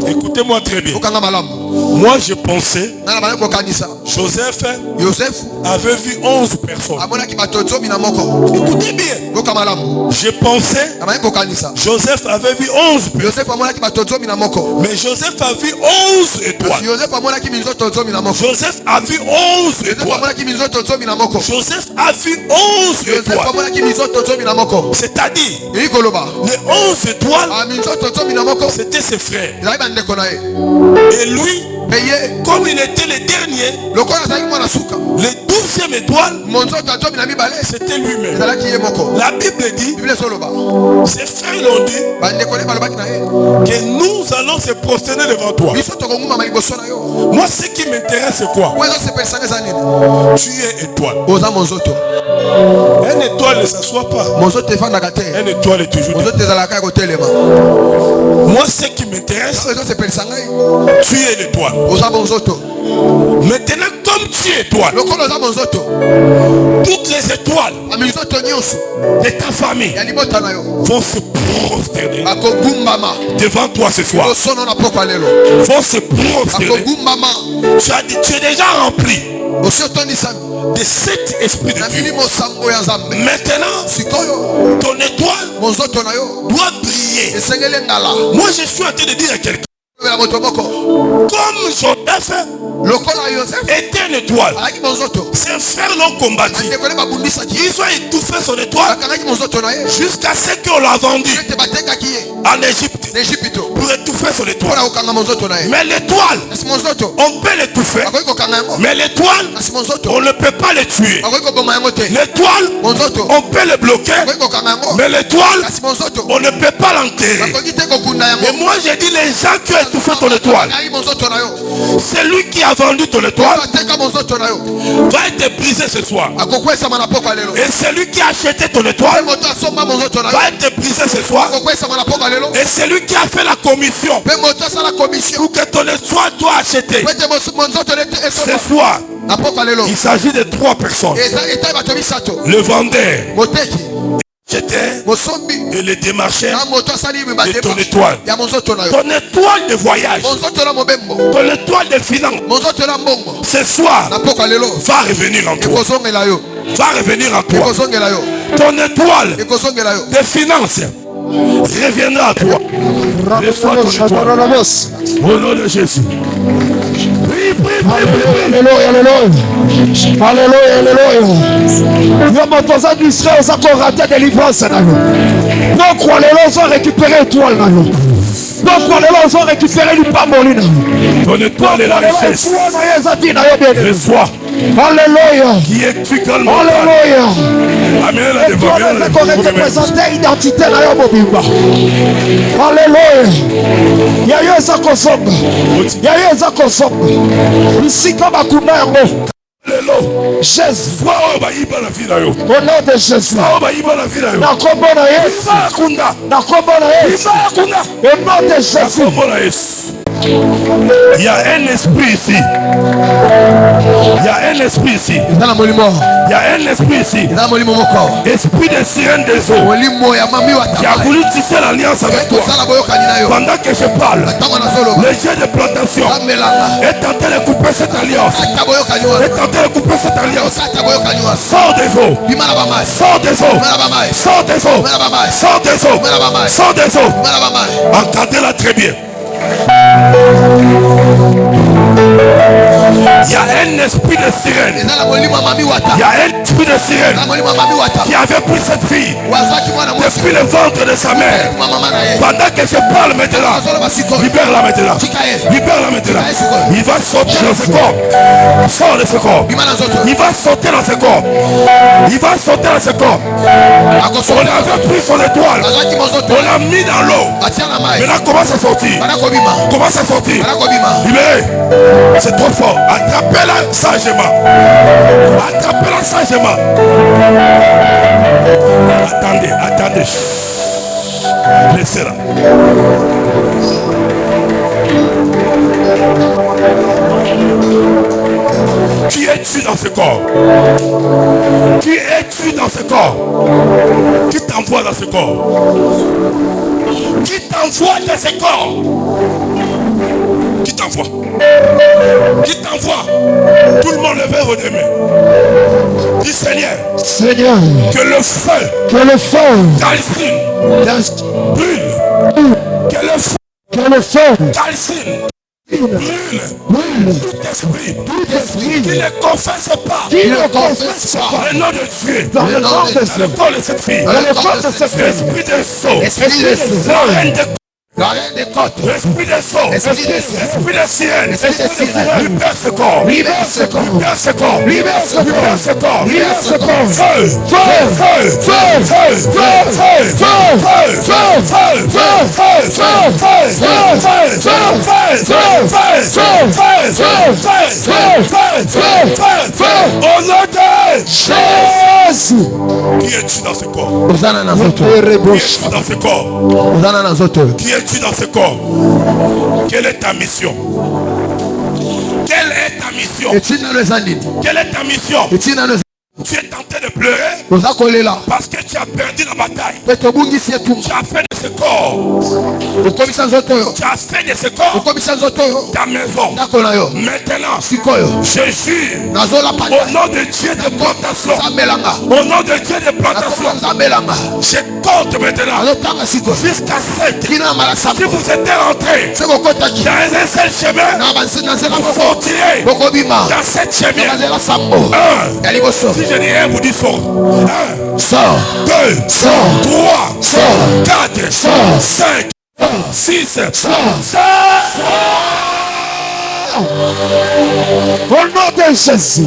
Écoutez-moi très bien. Moi je pensais Joseph avait vu 11 personnes. Écoutez bien. Je pensais Joseph avait vu 11 personnes. Mais Joseph a vu 11 étoiles. Joseph a vu 11 étoiles. Joseph a vu 11 étoiles. C'est-à-dire les 11 étoiles, c'était ses frères. Et lui, comme il était le dernier, le 12e étoile, c'était lui-même. La Bible dit, ses frères l'ont dit, que nous allons se prosterner devant toi. Moi, ce qui m'intéresse, c'est quoi? Tu es étoile. Un étoile ne s'assoit pas. Un étoile est toujours debout. Moi, ce qui m'intéresse, tu es l'étoile. Maintenant, comme Comme tu es étoile, toutes les étoiles de ta famille vont se prosterner devant toi ce soir. Vont se prosterner. Tu es déjà rempli de cet esprit de Dieu. Maintenant, ton étoile doit briller. Moi, je suis en train de dire à quelqu'un, comme Joseph était une étoile, ses frères l'ont combattu. Ils ont étouffé son étoile jusqu'à ce qu'on l'a vendu en Égypte pour étouffer son étoile. Mais l'étoile, on peut l'étouffer, mais l'étoile, on ne peut pas le tuer. L'étoile, on peut le bloquer, mais l'étoile, on ne peut pas l'enterrer. Et moi j'ai dit, les gens qui ont étouffé ton étoile, c'est lui qui a vendu ton étoile va être brisé ce soir. Et celui qui a acheté ton étoile va être brisé ce soir. Et celui qui a fait la commission pour que ton étoile soit achetée ce soir, il s'agit de 3 personnes. Le vendeur, et le démarcheur de ton étoile. Ton étoile de voyage, ton étoile de finance, ce soir va revenir en toi. Va revenir en toi. Ton étoile de finance reviendra à toi. Reçois ton étoile. Au nom de Jésus. Alléluia, alléluia. Alléluia, alléluia. Yomotoza d'Israël, ça qu'on raté délivrance. Donc, on a récupéré l'étoile. Donc, on a récupéré du pamolina. Ton étoile est la richesse. Reçois. Alléluia. Qui es-tu calmement? Alléluia. Amen. La dévotion. Présenter identité dans le mobimba. Alléluia. Il y a eu ça consomme. Il y a eu ça consomme. Ici comme à Kounayango. Jésus. Au nom de Jésus. Au nom de Jésus. Il y a un esprit ici. Il y a un esprit ici. Il y a un esprit ici. Esprit de sirène des eaux. Qui a voulu tisser l'alliance avec toi. Pendant que je parle, le jet de plantation est en train de couper cette alliance. Est en train de couper cette alliance. Sors des eaux. Sors des eaux. Sors des eaux. Sors des eaux. Sors des eaux. Encadrez-la très bien. Il y a un esprit de sirène. Il y a un esprit de sirène qui avait pris cette fille depuis le ventre de sa mère. Pendant que je parle maintenant, libère-la maintenant. Libère-la maintenant. Il va sauter dans ce corps. Sors de ce corps. Il va sauter dans ce corps. Il va sauter dans ce corps. On avait pris son étoile. On l'a mis dans l'eau. Maintenant commence à sortir. Commence à sortir. Libérez. C'est trop fort. Attrapez-la sagement. Attrapez-la sagement. Attendez, attendez. Laissez-la. Qui es-tu dans ce corps? Qui es-tu dans ce corps? Qui t'envoie dans ce corps? Qui t'envoie dans ce corps? Qui t'envoie? Qui t'envoie? Tout le monde lève vos deux mains. Dis Seigneur. Seigneur. Que le feu. Que le feu. Calcine. Brûle. Que le feu. Que le feu. Calcine. Brûle. Tout esprit qui ne confesse pas. Qui ne confesse pas. Le nom de Dieu. Dans le nom de Dieu. Le corps de cette fille. Le corps de cette fille. Esprit de saut. Esprit de saut. La reine des côtes. Esprit de saut. Esprit de sirène. Libère ce corps. Libère ce corps. Libère ce corps. Libère ce corps. Libère ce corps. Libère ce corps. Feu. Feu. Feu. Feu. Feu. Au nom de Jésus. Qui es-tu dans ce corps? Qui es-tu dans ce corps? Qui es-tu dans ce corps? Quelle est ta mission? Quelle est ta mission? Quelle est ta mission? Tu es tenté de pleurer parce que tu as perdu la bataille. Tu as fait de ce corps. Tu as fait de ce corps ta maison. Maintenant, je jure au nom de Dieu de plantation. Au nom de Dieu de plantation. Je compte maintenant jusqu'à 7. Si vous êtes rentré dans un seul chemin, vous sortirez dans 7 chemins. Si je dis 1, vous dites sort. 1, sort. 2, sort. 3, sort. 4, sort. 5, 6, 7. Au nom de Jésus.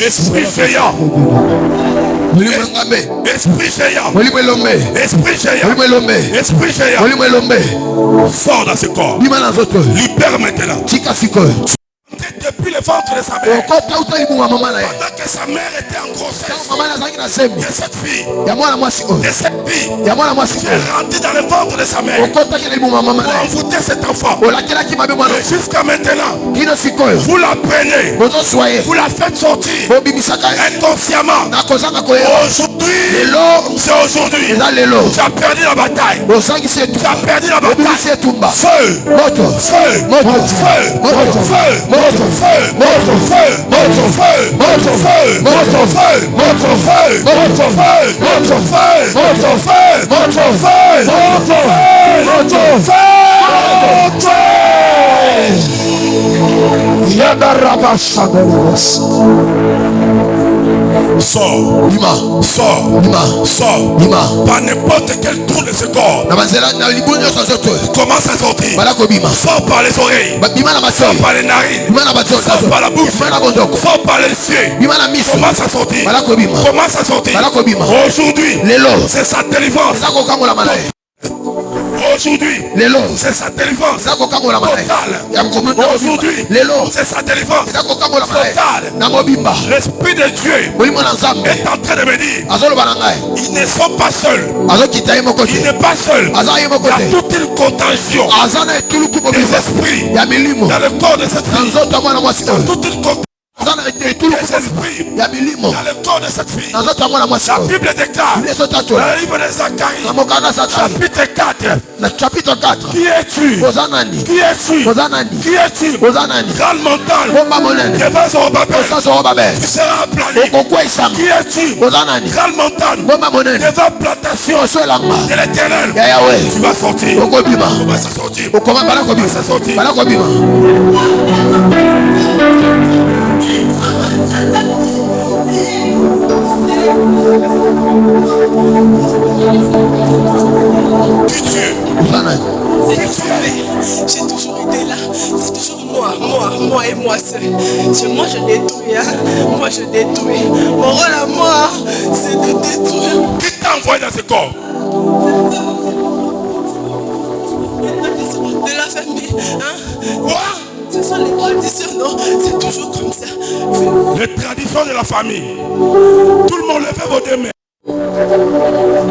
Esprit géant. Esprit géant. Esprit géant. Esprit géant. Sors dans ce corps. Libère maintenant. Depuis le ventre de sa mère. Pendant que sa mère était en grossesse. De cette fille. Qui est rentrée dans le ventre de sa mère. Pour envoûter cet enfant. Et jusqu'à maintenant. Vous la prenez. Vous la faites sortir. Inconsciemment. Aujourd'hui. C'est aujourd'hui. Tu as perdu la bataille. Tu as perdu la bataille. Feu. Sors. Sors. Par n'importe quel trou de ce corps. Commence à sortir. Sors par les oreilles. Sors par les narines. Sors par la bouche. Sors par les yeux. Commence à sortir. Commence à sortir. Aujourd'hui, c'est sa délivrance. Aujourd'hui, c'est sa délivrance totale. Aujourd'hui, c'est sa délivrance totale. L'Esprit de Dieu est en train de me dire, ils ne sont pas seuls. Il n'est pas seul. Il y a toute une contagion des esprits dans le corps de cette fille. Dans toute une contagion. Dans le corps de cette fille. La Bible déclare dans le livre de Zacharie chapitre 4. Qui es-tu? Qui es-tu? Grande montagne devant Zorobabel. Tu seras aplani. Qui es-tu? Grande montagne devant plantation de l'Éternel. Tu vas sortir. On va sortir. J'ai toujours été là, c'est toujours moi et moi seul. Moi je détruis, moi je détruis. Mon rôle à moi, c'est de détruire. Qui t'a envoyé dans ce corps? De la famille, Quoi? Ce sont les traditions, non? C'est toujours comme ça. Les traditions de la famille. Tout le monde levez vos deux mains.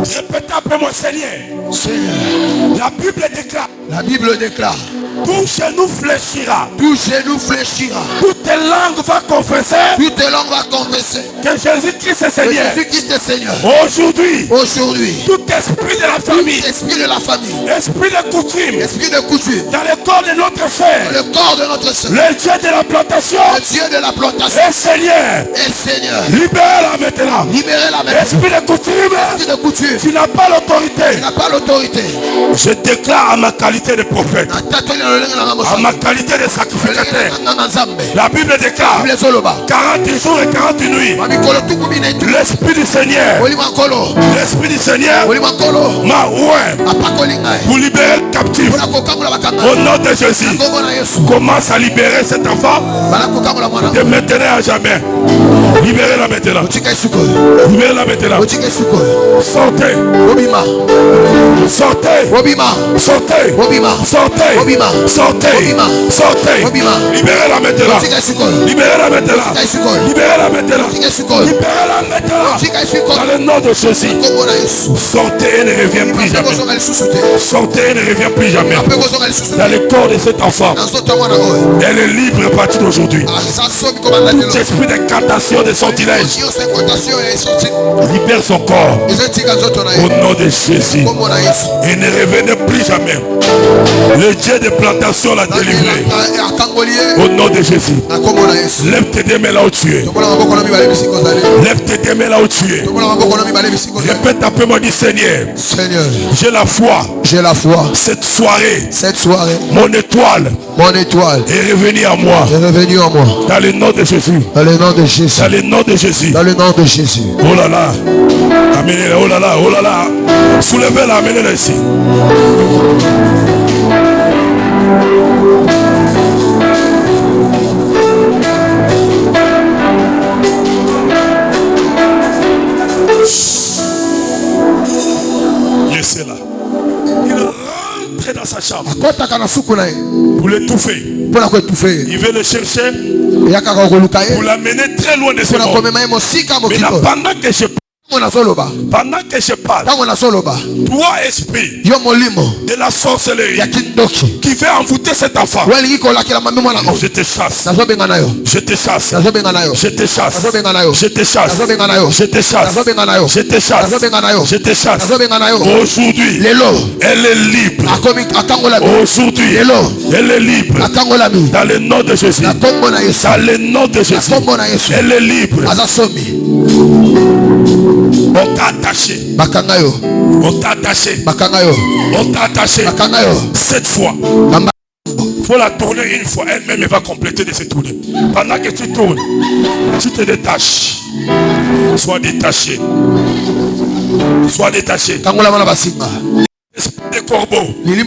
Répétez après moi, Seigneur. La Bible déclare. Tout genou fléchira. Toute langue va confesser. Que Jésus-Christ est Seigneur. Aujourd'hui. Tout esprit de la famille. Esprit de coutume. Dans le corps de notre frère. Le Dieu de la plantation. Et Seigneur. Libère-la maintenant. Esprit de coutume. Tu n'as pas l'autorité. Je déclare à ma qualité de prophète. À ma qualité de sacrificateur. La Bible déclare 40 jours et 40 nuits. L'Esprit du Seigneur m'a oint pour libérer le captif. Au nom de Jésus, commence à libérer cet enfant de maintenant à jamais. Libérez-la maintenant. Sortez. Obima. Sortez. Obima. Sortez. Obima. Sortez. Obima. Sortez. Obima. Sortez. Obima. Libérez-la maintenant. Libérez-la maintenant. Libérez-la maintenant. Libérez-la maintenant. Dans le nom de Jésus. Sortez et ne reviens plus jamais. Sortez et ne reviens plus jamais. Dans le corps de cet enfant. Elle est libre à partir d'aujourd'hui. Tout esprit d'incantation, de sortilège, libère son corps. Au nom de Jésus. Et ne revenez plus jamais. Le Dieu de plantation l'a délivré. Au nom de Jésus. Lève tes deux mains là où tu es. Lève tes deux mains là où tu es. Répète un peu, moi, dis Seigneur. J'ai la foi. J'ai la foi. Cette soirée. Mon étoile est revenue à moi. Dans le nom de Jésus. Dans le nom de Jésus. Dans le nom de Jésus. Dans le nom de Jésus. Oh là là. Amenez-la. Oh là là. Oh là là. Soulevez-la. Amenez-la ici. Laissez-la. Il rentre dans sa chambre pour l'étouffer. Il veut le chercher pour l'amener très loin de ce monde. Mais là, pendant que je parle, toi esprit de la sorcellerie qui veut envoûter cet enfant, je te chasse. Je te chasse. Je te chasse. Je te chasse. Je te chasse. Je te chasse. Je te chasse. Aujourd'hui, elle est libre. Aujourd'hui, elle est libre. Dans le nom de Jésus. Dans le nom de Jésus. Elle est libre. On t'a attaché. On t'a attaché. On t'a attaché. Cette fois. Il faut la tourner une fois. Elle-même va compléter de se tourner. Pendant que tu tournes, tu te détaches. Sois détaché. Sois détaché. Les esprits de corbeaux, les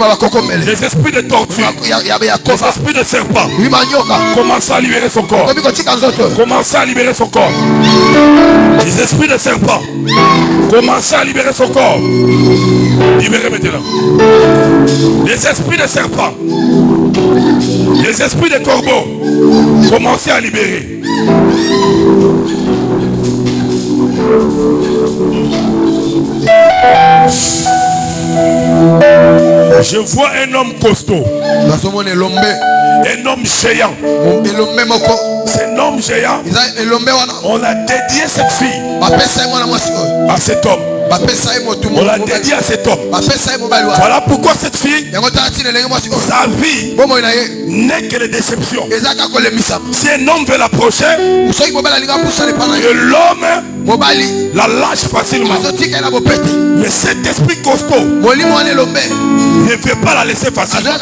esprits de tortue, les esprits de serpent, commence à libérer son corps. Commence à libérer son corps. Les esprits de serpent, commence à libérer son corps. Libérez maintenant. Les esprits de serpent, les esprits de corbeaux, commencez à libérer. Je vois un homme costaud. Un homme géant. C'est un homme géant. On a dédié cette fille à cet homme. On l'a dédié à cet homme. Voilà pourquoi cette fille, sa vie n'est que les déceptions. Si un homme veut l'approcher, que l'homme la lâche facilement. Mais cet esprit costaud ne veut pas la laisser facilement.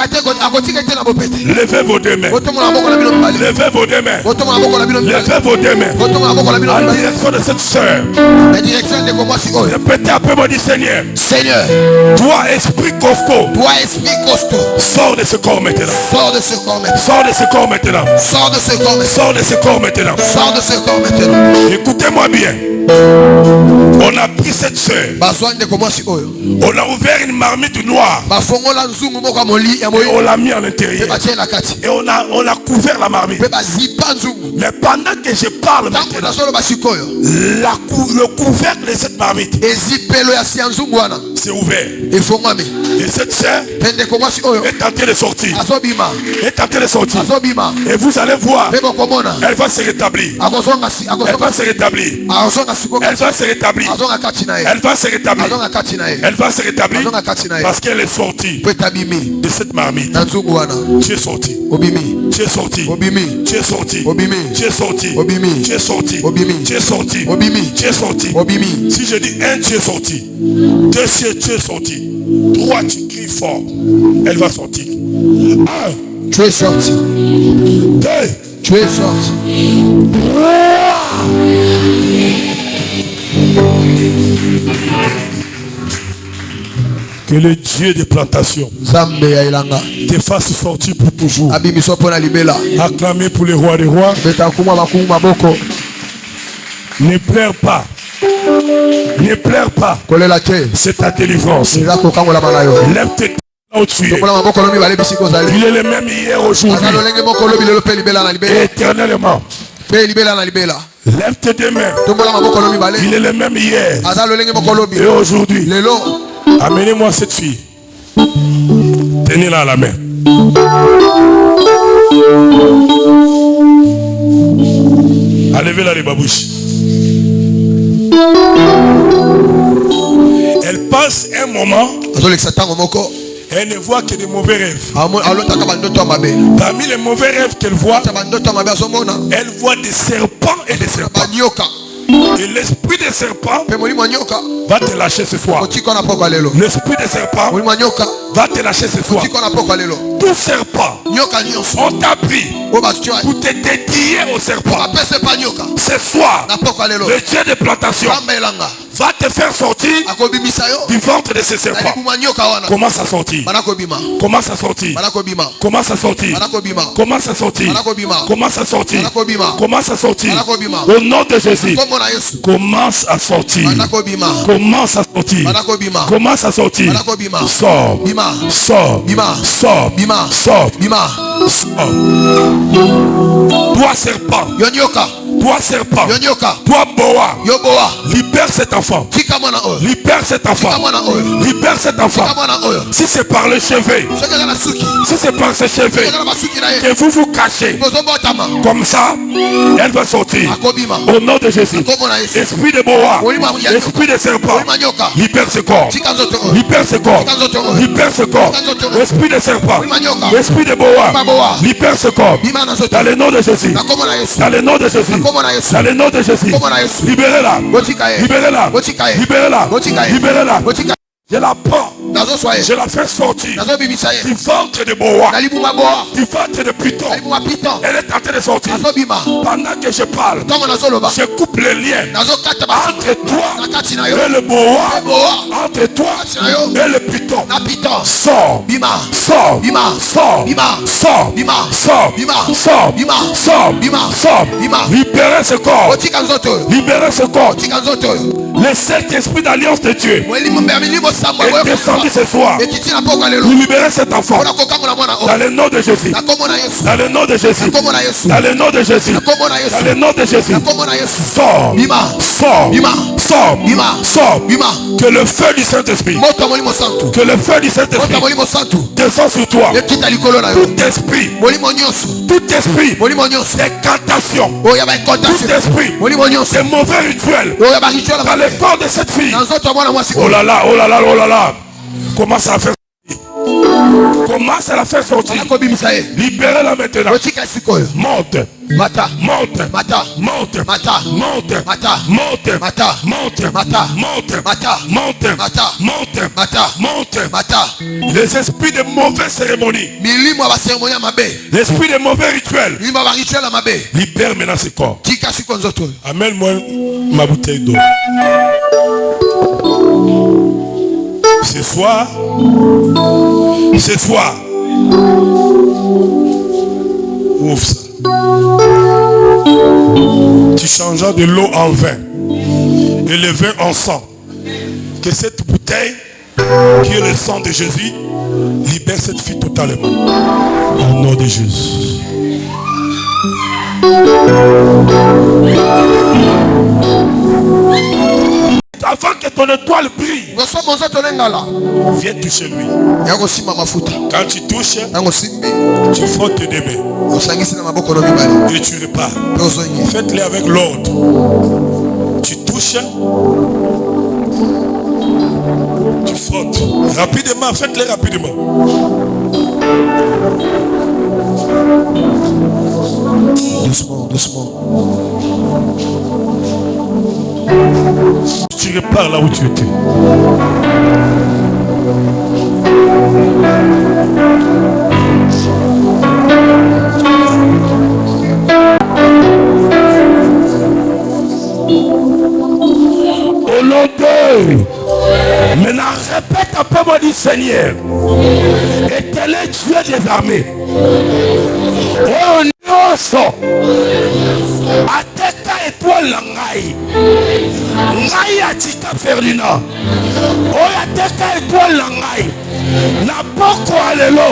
Levez vos deux mains. Levez vos deux mains. Levez vos deux mains. En direction de cette soeur. Répétez un peu, mon dit Seigneur. Toi esprit costaud. Sors de ce corps maintenant. Sors de ce corps maintenant. Sors de ce corps maintenant. Sors de ce corps maintenant. Sors de ce corps maintenant. Sors de ce corps maintenant. Écoutez-moi bien. On a pris cette soeur. On a ouvert une marmite noire. Et on l'a mis à l'intérieur. Et on a couvert la marmite. Mais pendant que je parle maintenant, le couvercle de cette marmite c'est ouvert. Et cette soeur est en train de sortir. Est en train de sortir. Et vous allez voir, elle va se rétablir. Elle va se rétablir. Elle va se rétablir. Elle va se rétablir. Elle va se rétablir parce qu'elle est sortie de cette marmite. Tu es sorti. Tu es sorti. Tu es sorti. Tu es sorti. Tu es sorti. Tu es sorti. Tu es sorti. Si je dis un, tu es sorti. Deux, tu es sorti. Trois, tu cries fort. Elle va sortir. Un, tu es sorti. Deux, tu es sorti. Que le Dieu de plantation te fasse sortir pour toujours. Acclamez pour le roi des rois. Ne pleure pas. Ne pleure pas. C'est ta délivrance. Lève tes mains où tu es. Il est le même hier, aujourd'hui. Éternellement. Lève tes deux mains. Il est le même hier et aujourd'hui. Amenez-moi cette fille. Tenez-la à la main. Enlevez-la les babouches. Elle passe un moment. Elle ne voit que des mauvais rêves. Parmi les mauvais rêves qu'elle voit, elle voit des serpents et des serpents. Et l'esprit des serpents va te lâcher ce soir. L'esprit des serpents va te lâcher ce soir. Tout serpent, on t'a pris pour te dédier au serpent. Ce soir, le Dieu de plantation va te faire sortir du ventre de ce serpent. Commence à sortir. Commence à sortir. Commence à sortir. Commence à sortir. Commence à sortir. Commence à sortir. Au nom de Jésus. Commence à sortir. Commence à sortir. Commence à sortir. Sors. Sors. Sors. Sors. Sors. Toi serpent. Toi serpent. Toi boa. Libère cet enfant. Libère cet enfant. Libère cet enfant. Si c'est par le cheveu, si c'est par ce cheveu que vous vous cachez, comme ça, elle va sortir. Au nom de Jésus. Esprit de boa, esprit de serpent, libère ce corps. Libère ce corps. Libère ce corps. Esprit de serpent, esprit de boa, libère ce corps. Dans le nom de Jésus. Dans le nom de Jésus. Dans le nom de Jésus. Libérez-la. Libérez-la. Libérez-la. Libérez-la. Je la prends. Je la fais sortir du ventre de boa, du ventre de python. Elle est en train de sortir. Pendant que je parle, je coupe le lien entre toi et le boa, entre toi et le python. Sors. Sors. Sors. Sors. Sors. Sors. Sors. Libérez ce corps. Libérez ce corps. Le Saint-Esprit d'alliance de Dieu est descendu ce soir. Vous libérez cet enfant. Dans le nom de Jésus. Dans le nom de Jésus. Dans le nom de Jésus. Dans le nom de Jésus. Sors. Sors. Sors. Sors. Que le feu du Saint-Esprit. Que le feu du Saint-Esprit descend sur toi. Tout esprit. Tout esprit. D'incantation. Tout esprit. C'est mauvais rituel. Dans le corps de cette fille. Oh là là, oh là là, oh là là. Commence à faire sortir. Commence à la faire sortir. Libérez-la maintenant. Monte. Monte. Monte. Monte. Monte. Monte. Monte. Monte. Monte. Les esprits de mauvaises cérémonies. L'esprit de mauvais rituels. Libère maintenant ce corps. Amène-moi ma bouteille d'eau. Ce soir, ouvre ça. Tu changeras de l'eau en vin et le vin en sang. Que cette bouteille, qui est le sang de Jésus, libère cette fille totalement. Au nom de Jésus. Avant que ton étoile brille, viens toucher lui. Quand tu touches, tu frottes tes deux mains et tu repars. Faites-le avec l'ordre. Tu touches, tu frottes rapidement. Faites-le rapidement. Doucement. Tu repars là où tu étais. Au nom d'eux. Maintenant répète un peu, moi du Seigneur. Éternel Dieu des armées. Oh non, ateka étoile langai. ngai atika Ferdinand oya teka étoile na ngai na poko alelo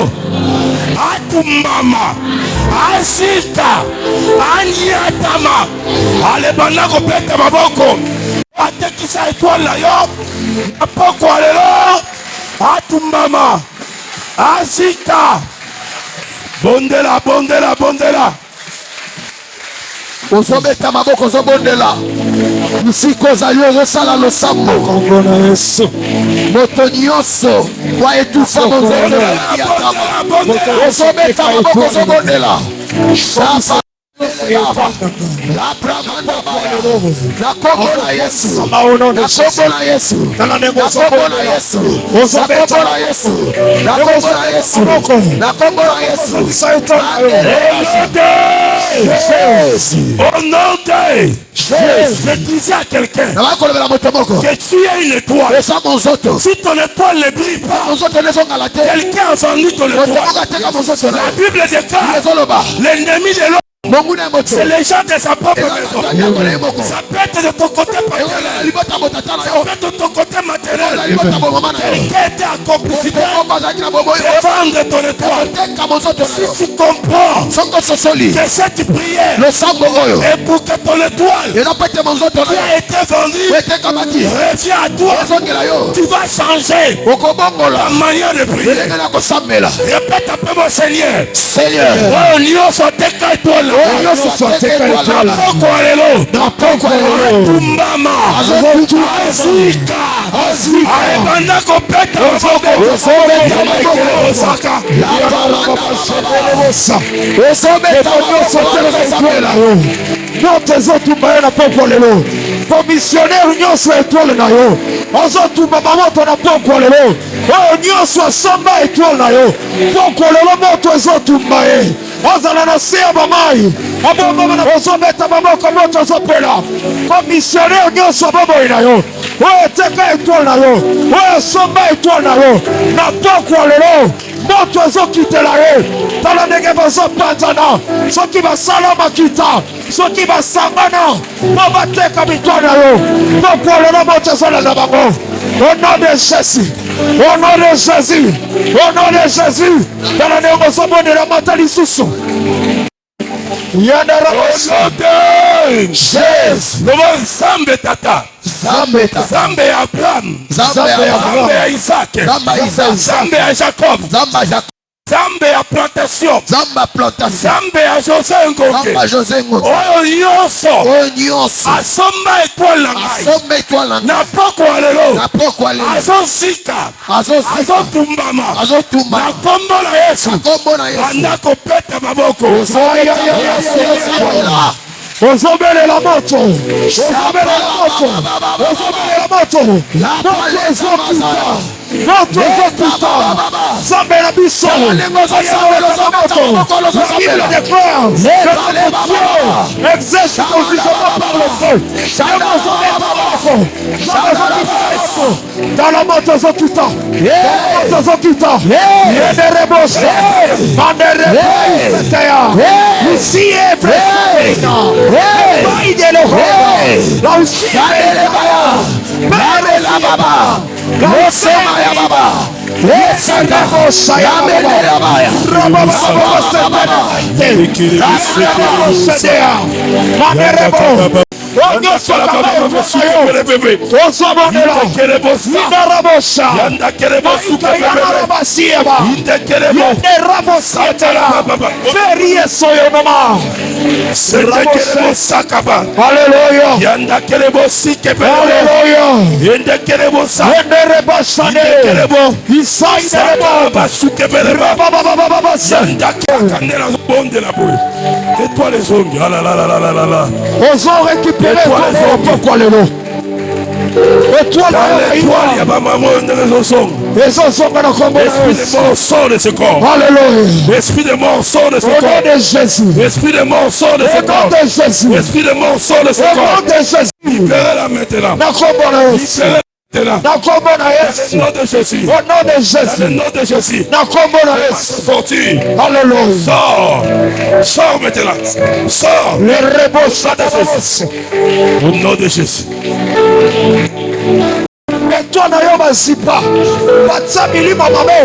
atumbama asika anyiatama alebana kopeta maboko atekisa étoile na yo na poko alelo atumbama asika bondela bondela bondela ozobeta maboko ozobondela mosika ozali ozosala losambo moto nyonso wa etufa ozobeta maboko ozobondela la bramanda la kombo na Yesu la kombo na Yesu la kombo na Yesu la kombo na Yesu la kombo na Yesu la kombo na Yesu au nom de je disais à quelqu'un que tu es une étoile. Si ton étoile ne brille pas, quelqu'un a vendu ton étoile. La Bible déclare l'ennemi de l'homme. C'est les gens de sa propre maison. Ça peut être de ton côté paternel. Ça peut être de ton côté maternel. Quelqu'un était à complicité de vendre ton étoile. Si tu comprends que cette prière est pour que ton étoile qui a été vendue revient à toi, tu vas changer ta manière de prier. Répète après mon Seigneur. Seigneur, oh, nous sommes des étoiles. Commissionnaire nyonso étoile na yo ozotuma bamoto na poko lelo oyo nyonso asomba étoile na yo poko lelo moto ezotumba ye ozala na se ya bamai ozobeta bamoko moto ozopela commissionnaire nyonso boboyi na yo oyo eteka étoile na yo oyo asomba étoile na yo na poko lelo moto ezokitela ye tala ndenge bazopanzana soki basala makita soki basangana po bateka bitwa na yo poko lelo moto ezolanda bango au nom de Jésus, au nom de Jésus, au nom de Jésus, dans la négociation de la matalissus. Yandara Jésus, nous Zambe Tata, Zambe Abraham, Zambe Isaac, Zambe Jacob, Zambe à plantation. Zambe à José Ngoke. Oyo nyonso. Asomba étoile na. Na poko alelo. Azosika. Azotumbama. Na kombo na Yesu. Anda kopeta maboko. Ozobele la moto. Ozobele la moto. Ozobele la moto. Moto ezokita. Moto ezokita. Zambe la biso. Ozobele la moto. La Bible déclare que Dieu exerce son jugement par le feu. Dans la moto ezokita. Dans la moto ezokita. Yede rebose. Bande rebose. Ici est vrai. Hey, Étoile, il y a pas maman de son. Esprit de mort sort de ce corps. Alléluia. Esprit de mort sort de ce corps. Au nom de Jésus. Esprit de mort sort de ce corps. Au nom de Jésus. Esprit de mort sort de ce corps. Au nom de Jésus. Libérez-la maintenant. Libérez-la. Dans le nom de Jésus. Au nom de Jésus. Dans le nom de Jésus. Sorti. Alléluia. Sors. Sors maintenant. Sors. Les rebos. Au nom de Jésus. Et toi na yo bazipa batia milimo mabe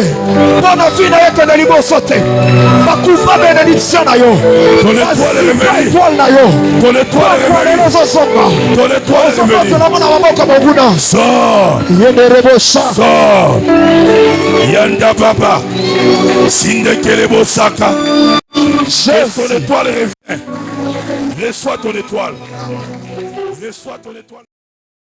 mpona vi na yo kende liboso te bakufa bénédiction na yo étoile na yo ozosomba ozobatela mo na maboko monguna yenderebosha yanda papa sindekelebosaka ton étoile revient. Reçois ton étoile. Reçois ton étoile.